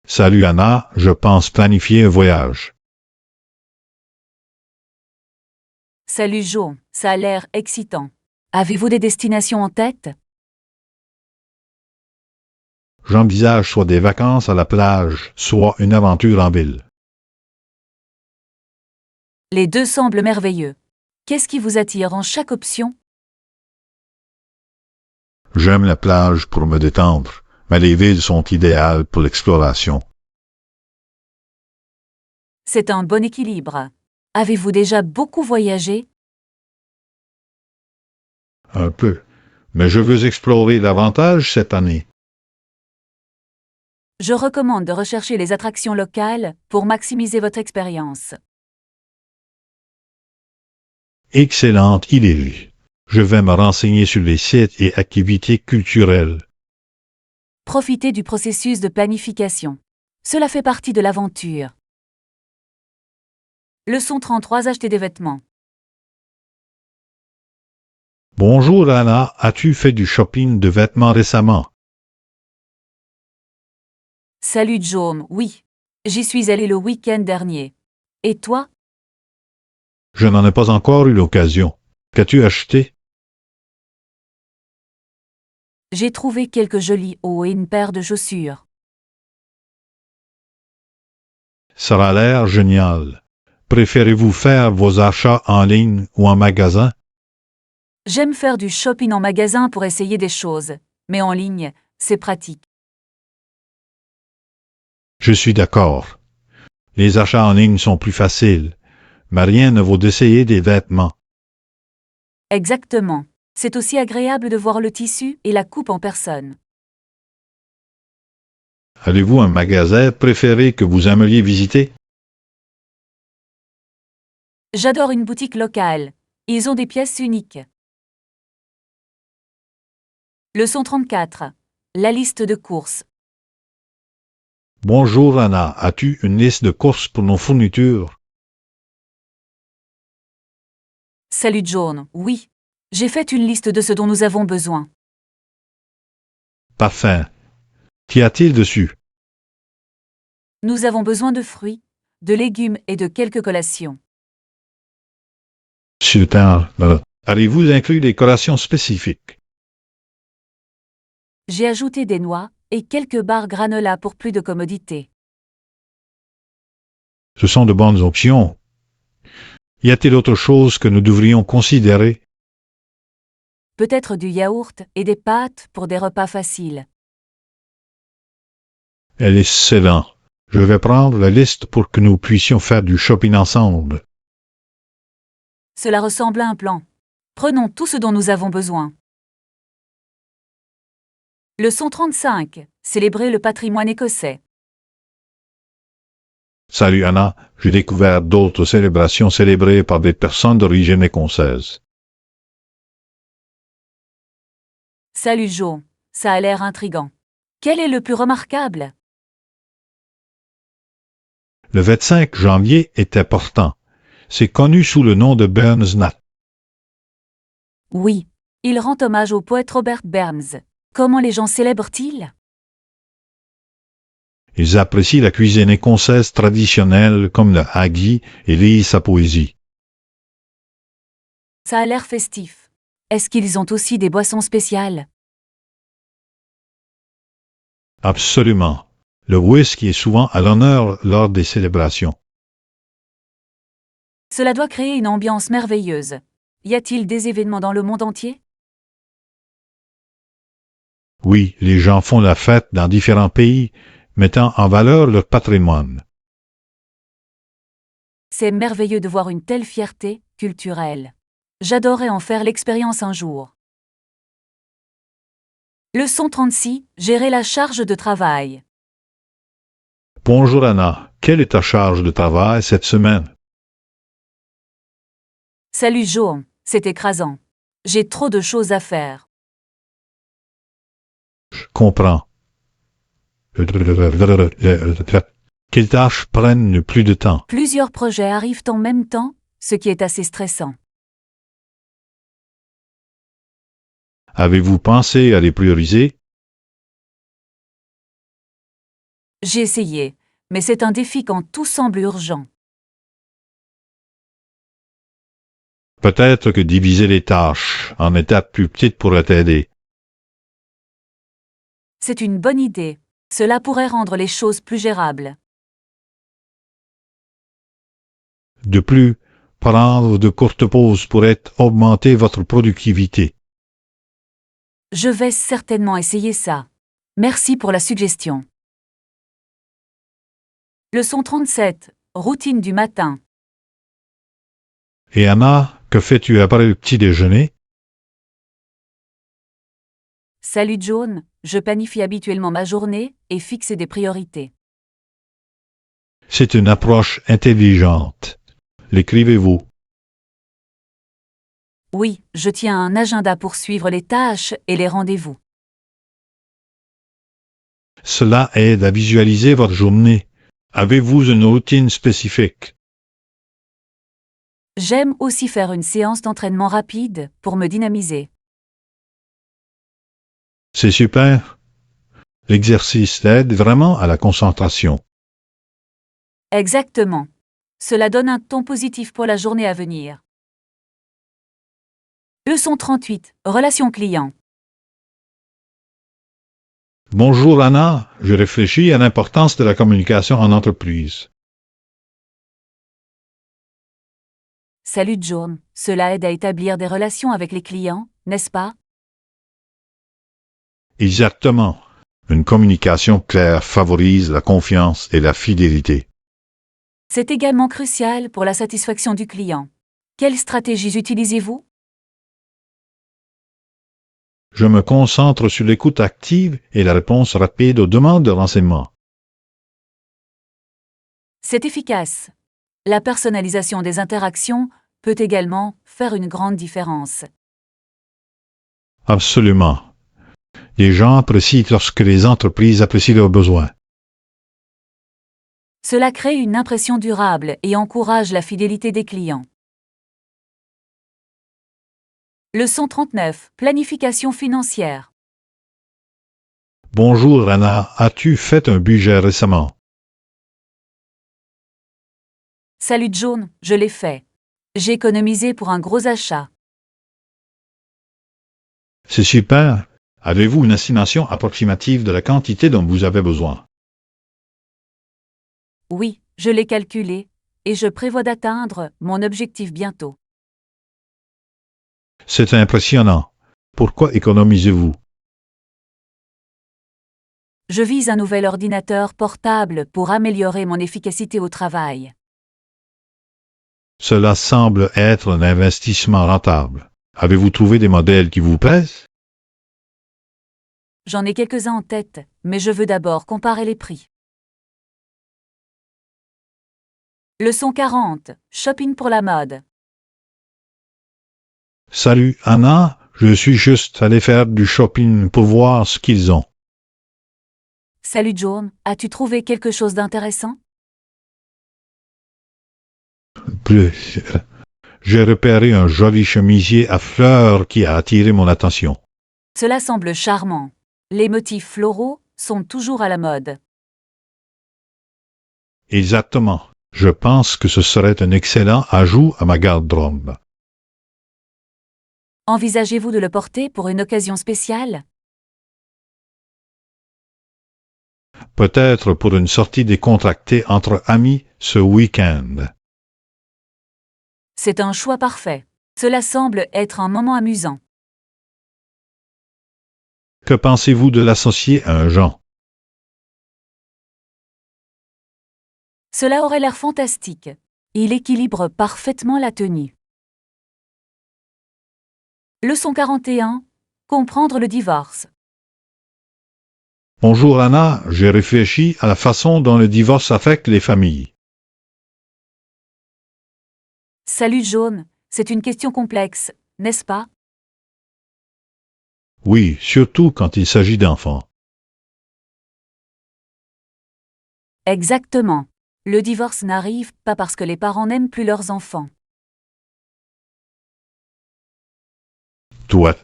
Salut Anna, je pense planifier un voyage. Salut Jo, ça a l'air excitant. Avez-vous des destinations en tête? J'envisage soit des vacances à la plage, soit une aventure en ville. Les deux semblent merveilleux. Qu'est-ce qui vous attire dans chaque option? J'aime la plage pour me détendre, mais les villes sont idéales pour l'exploration. C'est un bon équilibre. Avez-vous déjà beaucoup voyagé? Un peu. Mais je veux explorer davantage cette année. Je recommande de rechercher les attractions locales pour maximiser votre expérience. Excellente idée. Je vais me renseigner sur les sites et activités culturelles. Profitez du processus de planification. Cela fait partie de l'aventure. Leçon 33. Acheter des vêtements. Bonjour Anna, as-tu fait du shopping de vêtements récemment? Salut Jaume, oui. J'y suis allé le week-end dernier. Et toi? Je n'en ai pas encore eu l'occasion. Qu'as-tu acheté? J'ai trouvé quelques jolis hauts et une paire de chaussures. Ça a l'air génial. Préférez-vous faire vos achats en ligne ou en magasin? J'aime faire du shopping en magasin pour essayer des choses, mais en ligne, c'est pratique. Je suis d'accord. Les achats en ligne sont plus faciles, mais rien ne vaut d'essayer des vêtements. Exactement. C'est aussi agréable de voir le tissu et la coupe en personne. Avez-vous un magasin préféré que vous aimeriez visiter? J'adore une boutique locale. Ils ont des pièces uniques. Leçon 34. La liste de courses. Bonjour Anna, as-tu une liste de courses pour nos fournitures? Salut John, oui. J'ai fait une liste de ce dont nous avons besoin. Parfait. Qu'y a-t-il dessus? Nous avons besoin de fruits, de légumes et de quelques collations. Super. Avez-vous inclus des collations spécifiques? J'ai ajouté des noix et quelques barres granola pour plus de commodité. Ce sont de bonnes options. Y a-t-il autre chose que nous devrions considérer? Peut-être du yaourt et des pâtes pour des repas faciles. Elle est excellente. Je vais prendre la liste pour que nous puissions faire du shopping ensemble. Cela ressemble à un plan. Prenons tout ce dont nous avons besoin. Leçon 35. Célébrer le patrimoine écossais. Salut Anna, j'ai découvert d'autres célébrations célébrées par des personnes d'origine écossaise. Salut Jo, ça a l'air intriguant. Quel est le plus remarquable? Le 25 janvier est important. C'est connu sous le nom de Burns Nat. Oui, il rend hommage au poète Robert Burns. Comment les gens célèbrent-ils? Ils apprécient la cuisine écossaise traditionnelle comme le haggis et lisent sa poésie. Ça a l'air festif. Est-ce qu'ils ont aussi des boissons spéciales? Absolument. Le whisky est souvent à l'honneur lors des célébrations. Cela doit créer une ambiance merveilleuse. Y a-t-il des événements dans le monde entier? Oui, les gens font la fête dans différents pays, mettant en valeur leur patrimoine. C'est merveilleux de voir une telle fierté culturelle. J'adorerais en faire l'expérience un jour. Leçon 36. Gérer la charge de travail. Bonjour Anna, quelle est ta charge de travail cette semaine? Salut Jo, c'est écrasant. J'ai trop de choses à faire. Je comprends. Quelles tâches prennent le plus de temps? Plusieurs projets arrivent en même temps, ce qui est assez stressant. Avez-vous pensé à les prioriser? J'ai essayé, mais c'est un défi quand tout semble urgent. Peut-être que diviser les tâches en étapes plus petites pourrait t'aider. C'est une bonne idée. Cela pourrait rendre les choses plus gérables. De plus, prendre de courtes pauses pourrait augmenter votre productivité. Je vais certainement essayer ça. Merci pour la suggestion. Leçon 37. Routine du matin. Et Anna, que fais-tu après le petit déjeuner? Salut John, je planifie habituellement ma journée et fixe des priorités. C'est une approche intelligente. L'écrivez-vous? Oui, je tiens un agenda pour suivre les tâches et les rendez-vous. Cela aide à visualiser votre journée. Avez-vous une routine spécifique? J'aime aussi faire une séance d'entraînement rapide pour me dynamiser. C'est super. L'exercice aide vraiment à la concentration. Exactement. Cela donne un ton positif pour la journée à venir. Leçon 38. Relation client. Bonjour Anna, je réfléchis à l'importance de la communication en entreprise. Salut John, cela aide à établir des relations avec les clients, n'est-ce pas? Exactement. Une communication claire favorise la confiance et la fidélité. C'est également crucial pour la satisfaction du client. Quelles stratégies utilisez-vous? Je me concentre sur l'écoute active et la réponse rapide aux demandes de renseignements. C'est efficace. La personnalisation des interactions peut également faire une grande différence. Absolument. Les gens apprécient lorsque les entreprises apprécient leurs besoins. Cela crée une impression durable et encourage la fidélité des clients. Leçon 39. Planification financière. Bonjour Anna, as-tu fait un budget récemment? Salut John, je l'ai fait. J'ai économisé pour un gros achat. C'est super. Avez-vous une estimation approximative de la quantité dont vous avez besoin? Oui, je l'ai calculé, et je prévois d'atteindre mon objectif bientôt. C'est impressionnant. Pourquoi économisez-vous? Je vise un nouvel ordinateur portable pour améliorer mon efficacité au travail. Cela semble être un investissement rentable. Avez-vous trouvé des modèles qui vous plaisent? J'en ai quelques-uns en tête, mais je veux d'abord comparer les prix. Leçon 40. Shopping pour la mode. Salut Anna, je suis juste allé faire du shopping pour voir ce qu'ils ont. Salut John, as-tu trouvé quelque chose d'intéressant? Plus, j'ai repéré un joli chemisier à fleurs qui a attiré mon attention. Cela semble charmant. Les motifs floraux sont toujours à la mode. Exactement. Je pense que ce serait un excellent ajout à ma garde-robe. Envisagez-vous de le porter pour une occasion spéciale? Peut-être pour une sortie décontractée entre amis ce week-end. C'est un choix parfait. Cela semble être un moment amusant. Que pensez-vous de l'associer à un Jean? Cela aurait l'air fantastique. Il équilibre parfaitement la tenue. Leçon 41. Comprendre le divorce. Bonjour Anna, j'ai réfléchi à la façon dont le divorce affecte les familles. Salut Jaune, c'est une question complexe, n'est-ce pas? Oui, surtout quand il s'agit d'enfants. Exactement. Le divorce n'arrive pas parce que les parents n'aiment plus leurs enfants. Toi,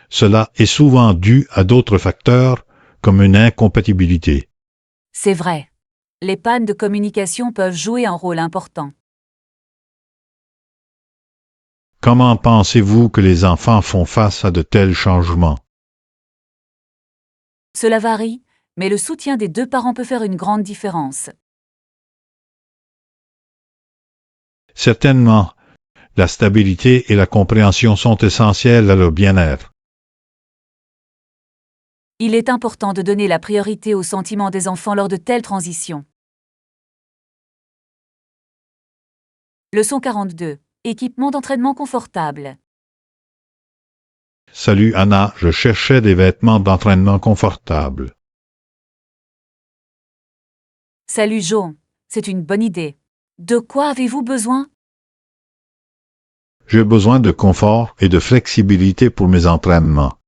cela est souvent dû à d'autres facteurs, comme une incompatibilité. C'est vrai. Les pannes de communication peuvent jouer un rôle important. Comment pensez-vous que les enfants font face à de tels changements? Cela varie, mais le soutien des deux parents peut faire une grande différence. Certainement, la stabilité et la compréhension sont essentielles à leur bien-être. Il est important de donner la priorité aux sentiments des enfants lors de telles transitions. Leçon 42. Équipement d'entraînement confortable. Salut Anna, je cherchais des vêtements d'entraînement confortables. Salut Jaune, c'est une bonne idée. De quoi avez-vous besoin? J'ai besoin de confort et de flexibilité pour mes entraînements.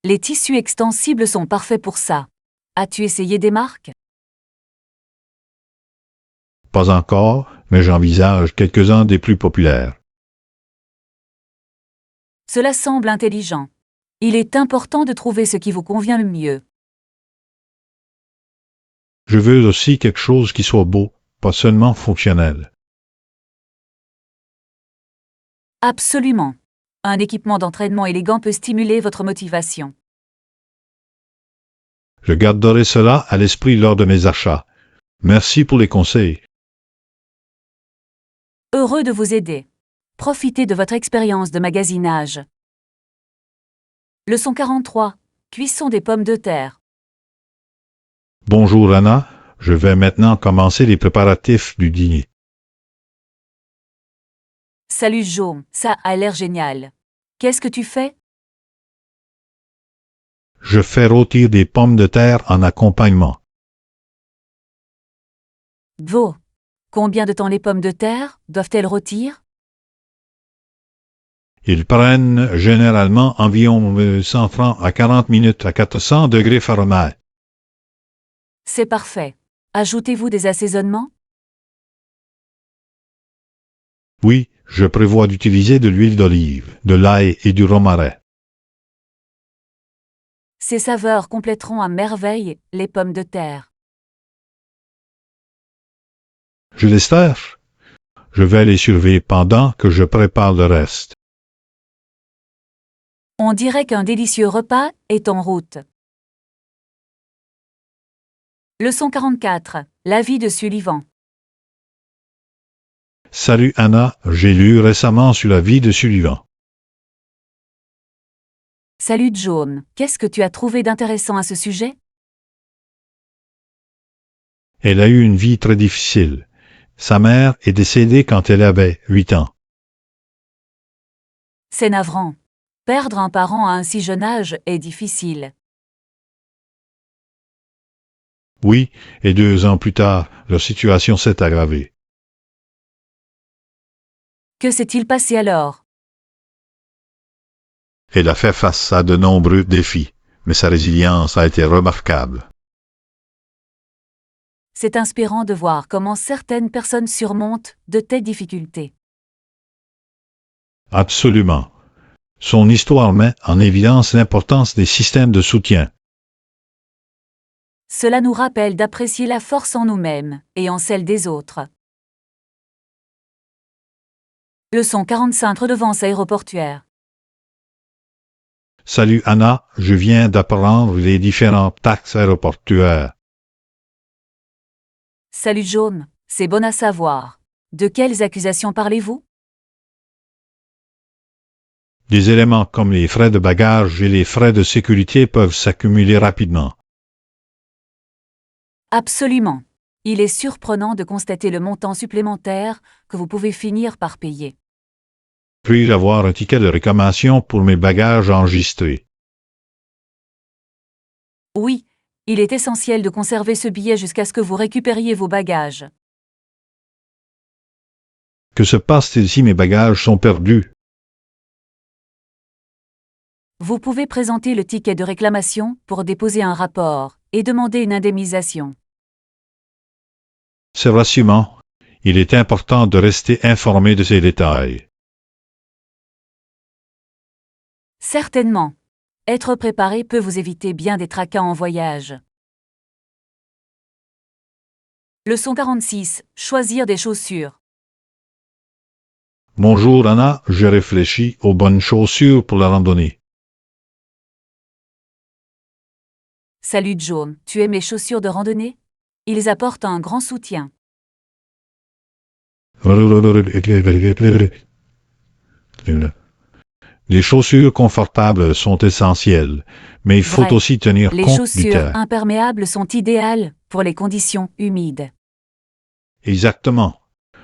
Les tissus extensibles sont parfaits pour ça. As-tu essayé des marques? Pas encore, mais j'envisage quelques-uns des plus populaires. Cela semble intelligent. Il est important de trouver ce qui vous convient le mieux. Je veux aussi quelque chose qui soit beau, pas seulement fonctionnel. Absolument. Un équipement d'entraînement élégant peut stimuler votre motivation. Je garderai cela à l'esprit lors de mes achats. Merci pour les conseils. Heureux de vous aider. Profitez de votre expérience de magasinage. Leçon 43. Cuisson des pommes de terre. Bonjour Anna, je vais maintenant commencer les préparatifs du dîner. Salut Jo, ça a l'air génial. Qu'est-ce que tu fais? Je fais rôtir des pommes de terre en accompagnement. Vo. Combien de temps les pommes de terre doivent-elles rôtir? Ils prennent généralement environ 130 à 40 minutes à 400 degrés Fahrenheit. C'est parfait. Ajoutez-vous des assaisonnements? Oui, je prévois d'utiliser de l'huile d'olive, de l'ail et du romarin. Ces saveurs compléteront à merveille les pommes de terre. Je l'espère. Je vais les surveiller pendant que je prépare le reste. On dirait qu'un délicieux repas est en route. Leçon 44. La vie de Sullivan. Salut Anna, j'ai lu récemment sur la vie de Sullivan. Salut Joan, qu'est-ce que tu as trouvé d'intéressant à ce sujet? Elle a eu une vie très difficile. Sa mère est décédée quand elle avait 8 ans. C'est navrant. Perdre un parent à un si jeune âge est difficile. Oui, et 2 ans plus tard, leur situation s'est aggravée. Que s'est-il passé alors? Elle a fait face à de nombreux défis, mais sa résilience a été remarquable. C'est inspirant de voir comment certaines personnes surmontent de telles difficultés. Absolument. Son histoire met en évidence l'importance des systèmes de soutien. Cela nous rappelle d'apprécier la force en nous-mêmes et en celle des autres. Leçon 45 Redevance aéroportuaire. Salut Anna, je viens d'apprendre les différentes taxes aéroportuaires. Salut John, c'est bon à savoir. De quelles accusations parlez-vous? Des éléments comme les frais de bagages et les frais de sécurité peuvent s'accumuler rapidement. Absolument. Il est surprenant de constater le montant supplémentaire que vous pouvez finir par payer. Puis-je avoir un ticket de réclamation pour mes bagages enregistrés? Oui, il est essentiel de conserver ce billet jusqu'à ce que vous récupériez vos bagages. Que se passe-t-il si mes bagages sont perdus? Vous pouvez présenter le ticket de réclamation pour déposer un rapport et demander une indemnisation. C'est rassurant. Il est important de rester informé de ces détails. Certainement. Être préparé peut vous éviter bien des tracas en voyage. Leçon 46. Choisir des chaussures. Bonjour Anna, je réfléchis aux bonnes chaussures pour la randonnée. Salut John, tu aimes les chaussures de randonnée? Ils apportent un grand soutien. Les chaussures confortables sont essentielles, mais il faut Vrai. aussi tenir Les compte du chaussures terrain. imperméables sont idéales pour les conditions humides. Exactement.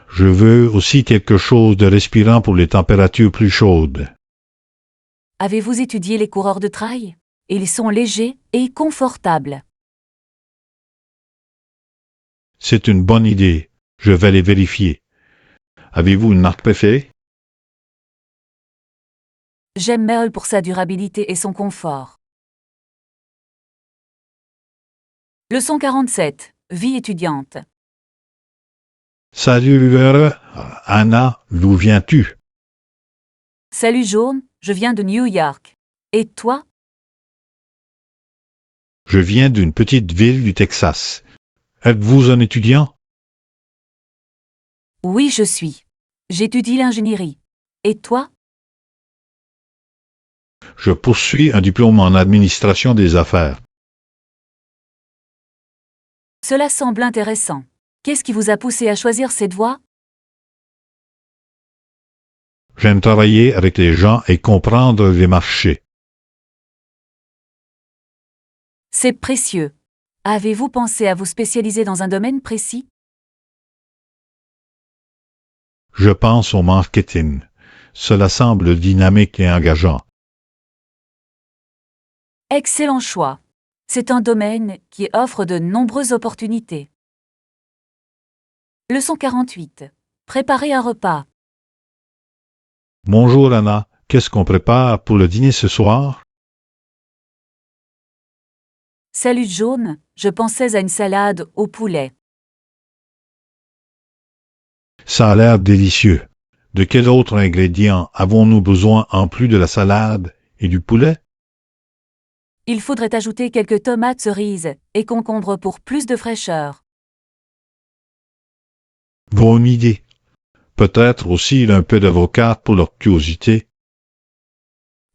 Je veux aussi quelque chose de respirant pour les températures plus chaudes. Avez-vous étudié les coureurs de trail? Ils sont légers et confortables. C'est une bonne idée. Je vais les vérifier. Avez-vous une marque préférée? J'aime Merrell pour sa durabilité et son confort. Leçon 47. Vie étudiante. Salut Anna, d'où viens-tu? Salut John, je viens de New York. Et toi? Je viens d'une petite ville du Texas. Êtes-vous un étudiant? Oui, je suis. J'étudie l'ingénierie. Et toi? Je poursuis un diplôme en administration des affaires. Cela semble intéressant. Qu'est-ce qui vous a poussé à choisir cette voie? J'aime travailler avec les gens et comprendre les marchés. C'est précieux. Avez-vous pensé à vous spécialiser dans un domaine précis? Je pense au marketing. Cela semble dynamique et engageant. Excellent choix. C'est un domaine qui offre de nombreuses opportunités. Leçon 48. Préparer un repas. Bonjour Anna, qu'est-ce qu'on prépare pour le dîner ce soir? Salut John, je pensais à une salade au poulet. Ça a l'air délicieux. De quel autre ingrédient avons-nous besoin en plus de la salade et du poulet? Il faudrait ajouter quelques tomates cerises et concombres pour plus de fraîcheur. Bonne idée. Peut-être aussi un peu d'avocat pour l'onctuosité.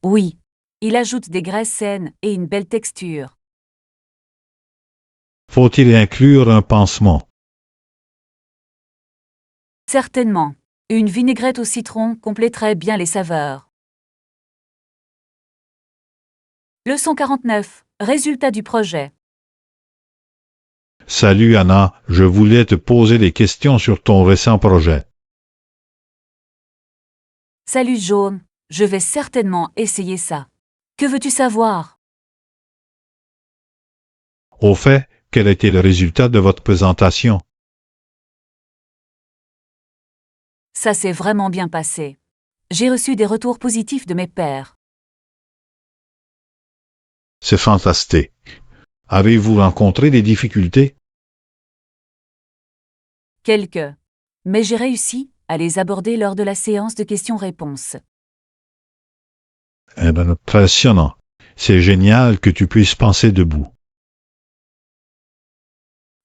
Oui, il ajoute des graisses saines et une belle texture. Faut-il inclure un pansement? Certainement. Une vinaigrette au citron compléterait bien les saveurs. Leçon 49. Résultat du projet. Salut Anna, je voulais te poser des questions sur ton récent projet. Salut John, je vais certainement essayer ça. Que veux-tu savoir? Au fait, quel était le résultat de votre présentation? Ça s'est vraiment bien passé. J'ai reçu des retours positifs de mes pairs. C'est fantastique. Avez-vous rencontré des difficultés? Quelques. Mais j'ai réussi à les aborder lors de la séance de questions-réponses. Impressionnant. C'est génial que tu puisses penser debout.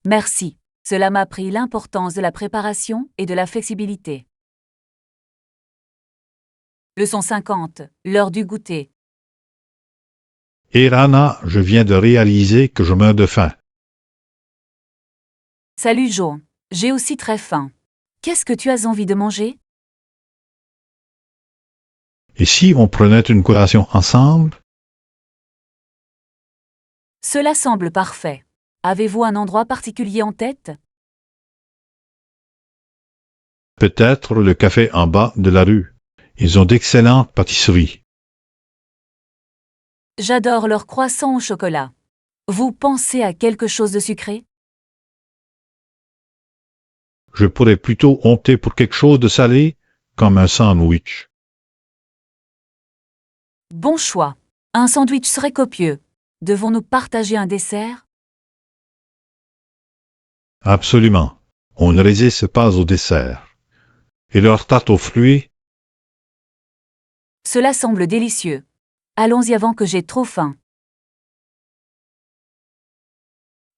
Merci. Cela m'a appris l'importance de la préparation et de la flexibilité. Leçon 50. L'heure du goûter. Et Rana, je viens de réaliser que je meurs de faim. Salut Jo. J'ai aussi très faim. Qu'est-ce que tu as envie de manger? Et si on prenait une collation ensemble? Cela semble parfait. Avez-vous un endroit particulier en tête? Peut-être le café en bas de la rue. Ils ont d'excellentes pâtisseries. J'adore leurs croissants au chocolat. Vous pensez à quelque chose de sucré? Je pourrais plutôt opter pour quelque chose de salé, comme un sandwich. Bon choix. Un sandwich serait copieux. Devons-nous partager un dessert? Absolument. On ne résiste pas au dessert. Et leur tarte aux fruits? Cela semble délicieux. Allons-y avant que j'aie trop faim.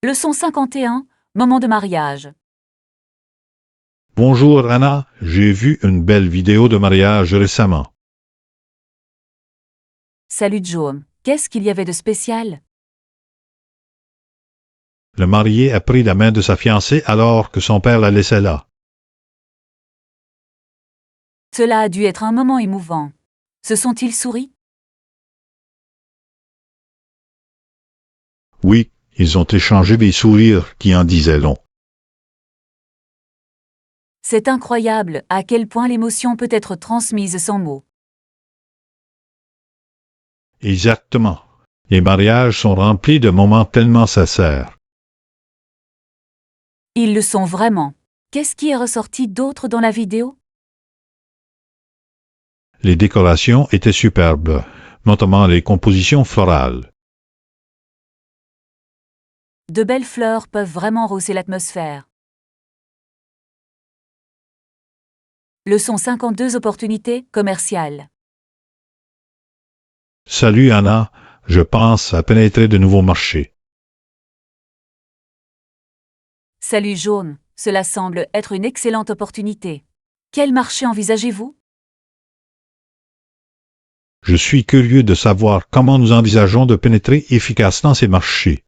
Leçon 51. Moment de mariage. Bonjour Anna, j'ai vu une belle vidéo de mariage récemment. Salut Joe. Qu'est-ce qu'il y avait de spécial? Le marié a pris la main de sa fiancée alors que son père la laissait là. Cela a dû être un moment émouvant. Se sont-ils souris? Oui, ils ont échangé des sourires qui en disaient long. C'est incroyable à quel point l'émotion peut être transmise sans mots. Exactement. Les mariages sont remplis de moments tellement sincères. Ils le sont vraiment. Qu'est-ce qui est ressorti d'autre dans la vidéo? Les décorations étaient superbes, notamment les compositions florales. De belles fleurs peuvent vraiment rosser l'atmosphère. Leçon 52. Opportunités commerciales. Salut Anna, je pense à pénétrer de nouveaux marchés. Salut Jaune, cela semble être une excellente opportunité. Quel marché envisagez-vous? Je suis curieux de savoir comment nous envisageons de pénétrer efficacement ces marchés.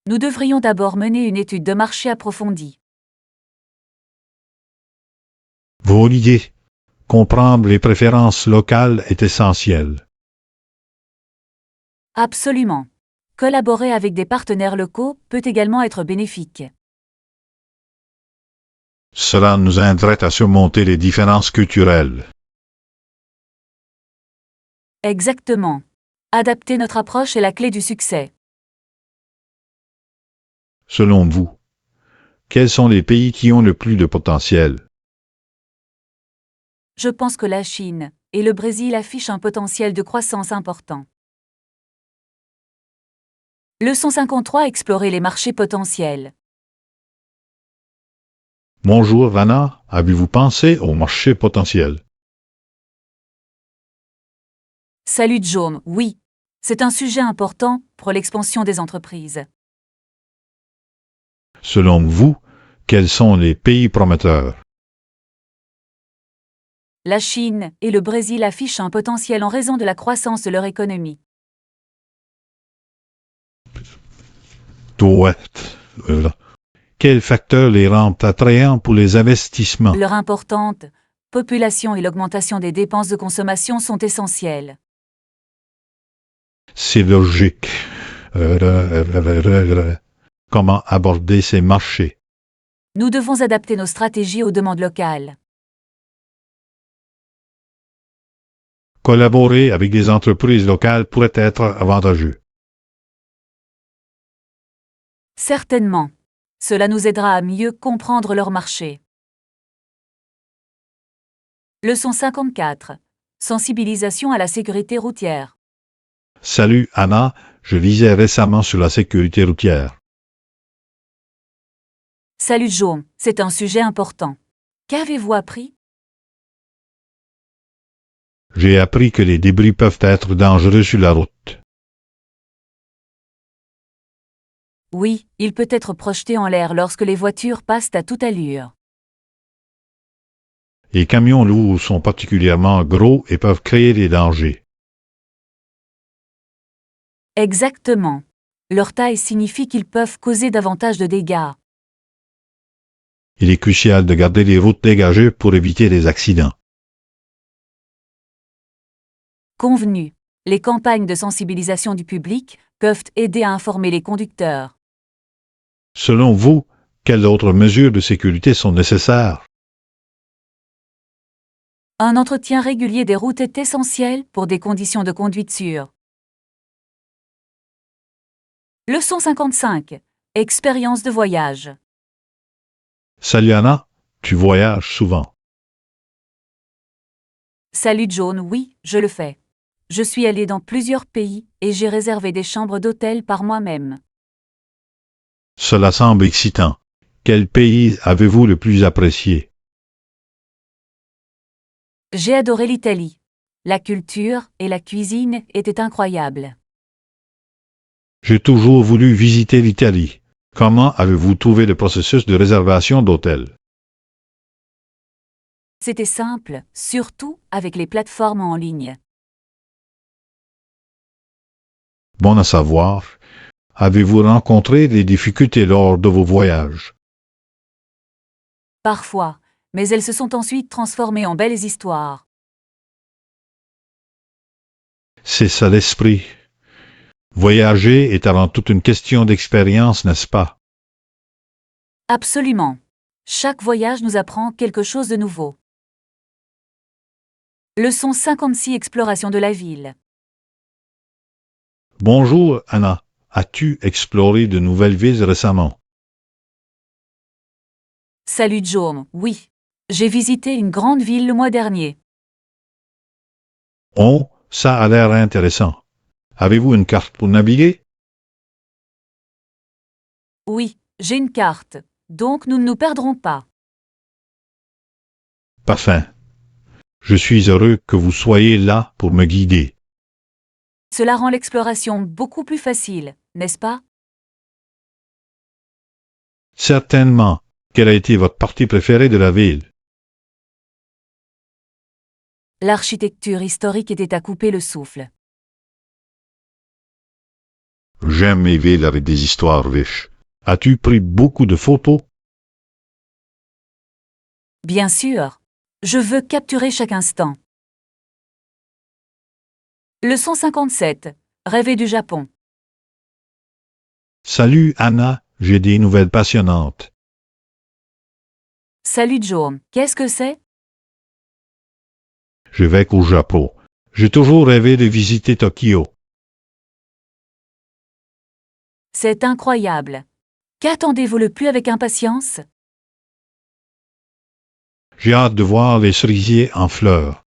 Nous devrions d'abord mener une étude de marché approfondie. Vos idées. Comprendre les préférences locales est essentiel. Absolument. Collaborer avec des partenaires locaux peut également être bénéfique. Cela nous aiderait à surmonter les différences culturelles. Exactement. Adapter notre approche est la clé du succès. Selon vous, quels sont les pays qui ont le plus de potentiel? Je pense que la Chine et le Brésil affichent un potentiel de croissance important. Leçon 53. Explorer les marchés potentiels. Bonjour Rana, avez-vous pensé au marché potentiel? Salut John, oui. C'est un sujet important pour l'expansion des entreprises. Selon vous, quels sont les pays prometteurs? La Chine et le Brésil affichent un potentiel en raison de la croissance de leur économie. Quels facteurs les rendent attrayants pour les investissements? Leur importante population et l'augmentation des dépenses de consommation sont essentielles. C'est logique. Comment aborder ces marchés? Nous devons adapter nos stratégies aux demandes locales. Collaborer avec des entreprises locales pourrait être avantageux. Certainement. Cela nous aidera à mieux comprendre leur marché. Leçon 54. Sensibilisation à la sécurité routière. Salut Anna, je lisais récemment sur la sécurité routière. Salut Joe, c'est un sujet important. Qu'avez-vous appris? J'ai appris que les débris peuvent être dangereux sur la route. Oui, il peut être projeté en l'air lorsque les voitures passent à toute allure. Les camions lourds sont particulièrement gros et peuvent créer des dangers. Exactement. Leur taille signifie qu'ils peuvent causer davantage de dégâts. Il est crucial de garder les routes dégagées pour éviter les accidents. Convenu. Les campagnes de sensibilisation du public peuvent aider à informer les conducteurs. Selon vous, quelles autres mesures de sécurité sont nécessaires? Un entretien régulier des routes est essentiel pour des conditions de conduite sûres. Leçon 55. Expérience de voyage. Salut Anna, tu voyages souvent. Salut John, oui, je le fais. Je suis allé dans plusieurs pays et j'ai réservé des chambres d'hôtel par moi-même. Cela semble excitant. Quel pays avez-vous le plus apprécié? J'ai adoré l'Italie. La culture et la cuisine étaient incroyables. J'ai toujours voulu visiter l'Italie. Comment avez-vous trouvé le processus de réservation d'hôtel? C'était simple, surtout avec les plateformes en ligne. Bon à savoir. Avez-vous rencontré des difficultés lors de vos voyages? Parfois, mais elles se sont ensuite transformées en belles histoires. C'est ça l'esprit. Voyager est avant tout une question d'expérience, n'est-ce pas? Absolument. Chaque voyage nous apprend quelque chose de nouveau. Leçon 56. Exploration de la ville. Bonjour Anna, as-tu exploré de nouvelles villes récemment? Salut John, oui. J'ai visité une grande ville le mois dernier. Oh, ça a l'air intéressant. Avez-vous une carte pour naviguer? Oui, j'ai une carte, donc nous ne nous perdrons pas. Parfait. Je suis heureux que vous soyez là pour me guider. Cela rend l'exploration beaucoup plus facile, n'est-ce pas? Certainement. Quelle a été votre partie préférée de la ville? L'architecture historique était à couper le souffle. J'aime mes villes avec des histoires riches. As-tu pris beaucoup de photos? Bien sûr. Je veux capturer chaque instant. Leçon 57. Rêver du Japon. Salut Anna, j'ai des nouvelles passionnantes. Salut John, qu'est-ce que c'est? Je vais qu'au Japon. J'ai toujours rêvé de visiter Tokyo. C'est incroyable. Qu'attendez-vous le plus avec impatience? J'ai hâte de voir les cerisiers en fleurs.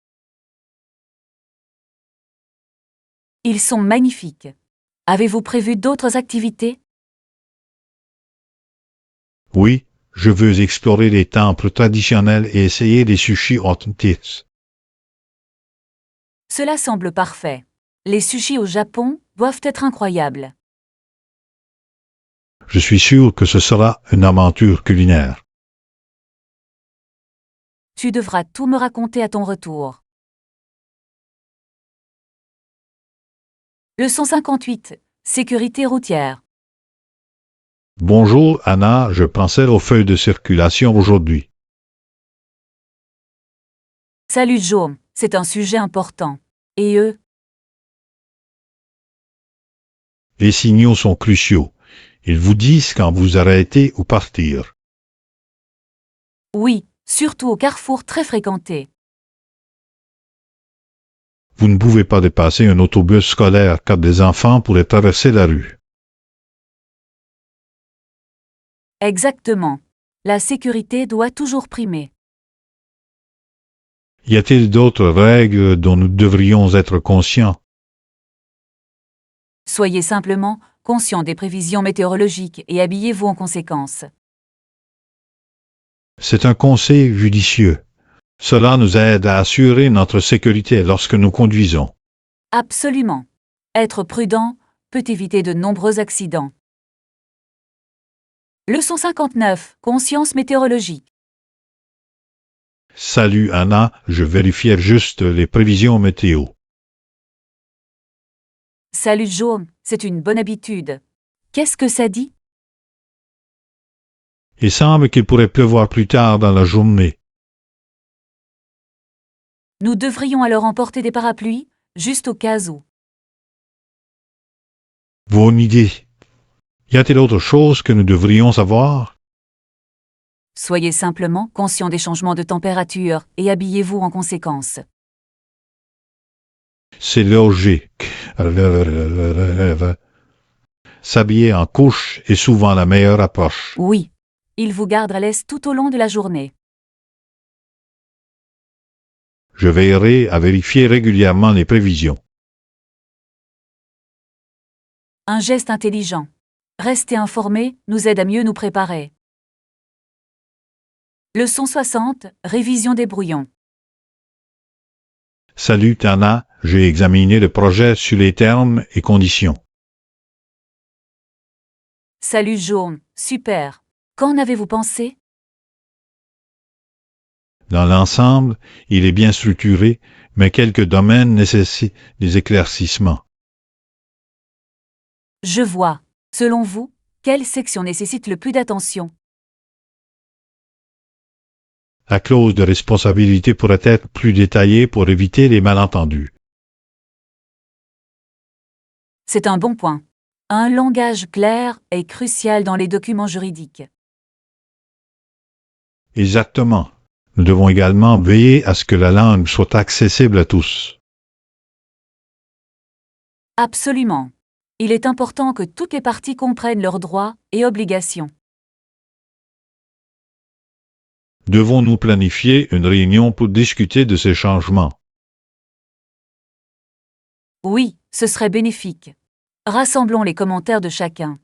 Ils sont magnifiques. Avez-vous prévu d'autres activités? Oui, je veux explorer les temples traditionnels et essayer des sushis authentiques. Cela semble parfait. Les sushis au Japon doivent être incroyables. Je suis sûr que ce sera une aventure culinaire. Tu devras tout me raconter à ton retour. Leçon 58. Sécurité routière. Bonjour Anna, je pensais aux feuilles de circulation aujourd'hui. Salut Joe, c'est un sujet important. Et eux? Les signaux sont cruciaux. Ils vous disent quand vous arrêtez ou partir. Oui, surtout au carrefour très fréquenté. Vous ne pouvez pas dépasser un autobus scolaire car des enfants pourraient traverser la rue. Exactement. La sécurité doit toujours primer. Y a-t-il d'autres règles dont nous devrions être conscients? Soyez simplement conscient des prévisions météorologiques et habillez-vous en conséquence. C'est un conseil judicieux. Cela nous aide à assurer notre sécurité lorsque nous conduisons. Absolument. Être prudent peut éviter de nombreux accidents. Leçon 59. Conscience météorologique. Salut Anna, je vérifiais juste les prévisions météo. Salut Joe, c'est une bonne habitude. Qu'est-ce que ça dit? Il semble qu'il pourrait pleuvoir plus tard dans la journée. Nous devrions alors emporter des parapluies, juste au cas où. Bonne idée. Y a-t-il autre chose que nous devrions savoir? Soyez simplement conscient des changements de température et habillez-vous en conséquence. C'est logique. S'habiller en couche est souvent la meilleure approche. Oui, il vous garde à l'aise tout au long de la journée. Je veillerai à vérifier régulièrement les prévisions. Un geste intelligent. Rester informé nous aide à mieux nous préparer. Leçon 60. Révision des brouillons. Salut Tana, j'ai examiné le projet sur les termes et conditions. Salut Joe, super. Qu'en avez-vous pensé? Dans l'ensemble, il est bien structuré, mais quelques domaines nécessitent des éclaircissements. Je vois. Selon vous, quelle section nécessite le plus d'attention? La clause de responsabilité pourrait être plus détaillée pour éviter les malentendus. C'est un bon point. Un langage clair est crucial dans les documents juridiques. Exactement. Nous devons également veiller à ce que la langue soit accessible à tous. Absolument. Il est important que toutes les parties comprennent leurs droits et obligations. Devons-nous planifier une réunion pour discuter de ces changements? Oui, ce serait bénéfique. Rassemblons les commentaires de chacun.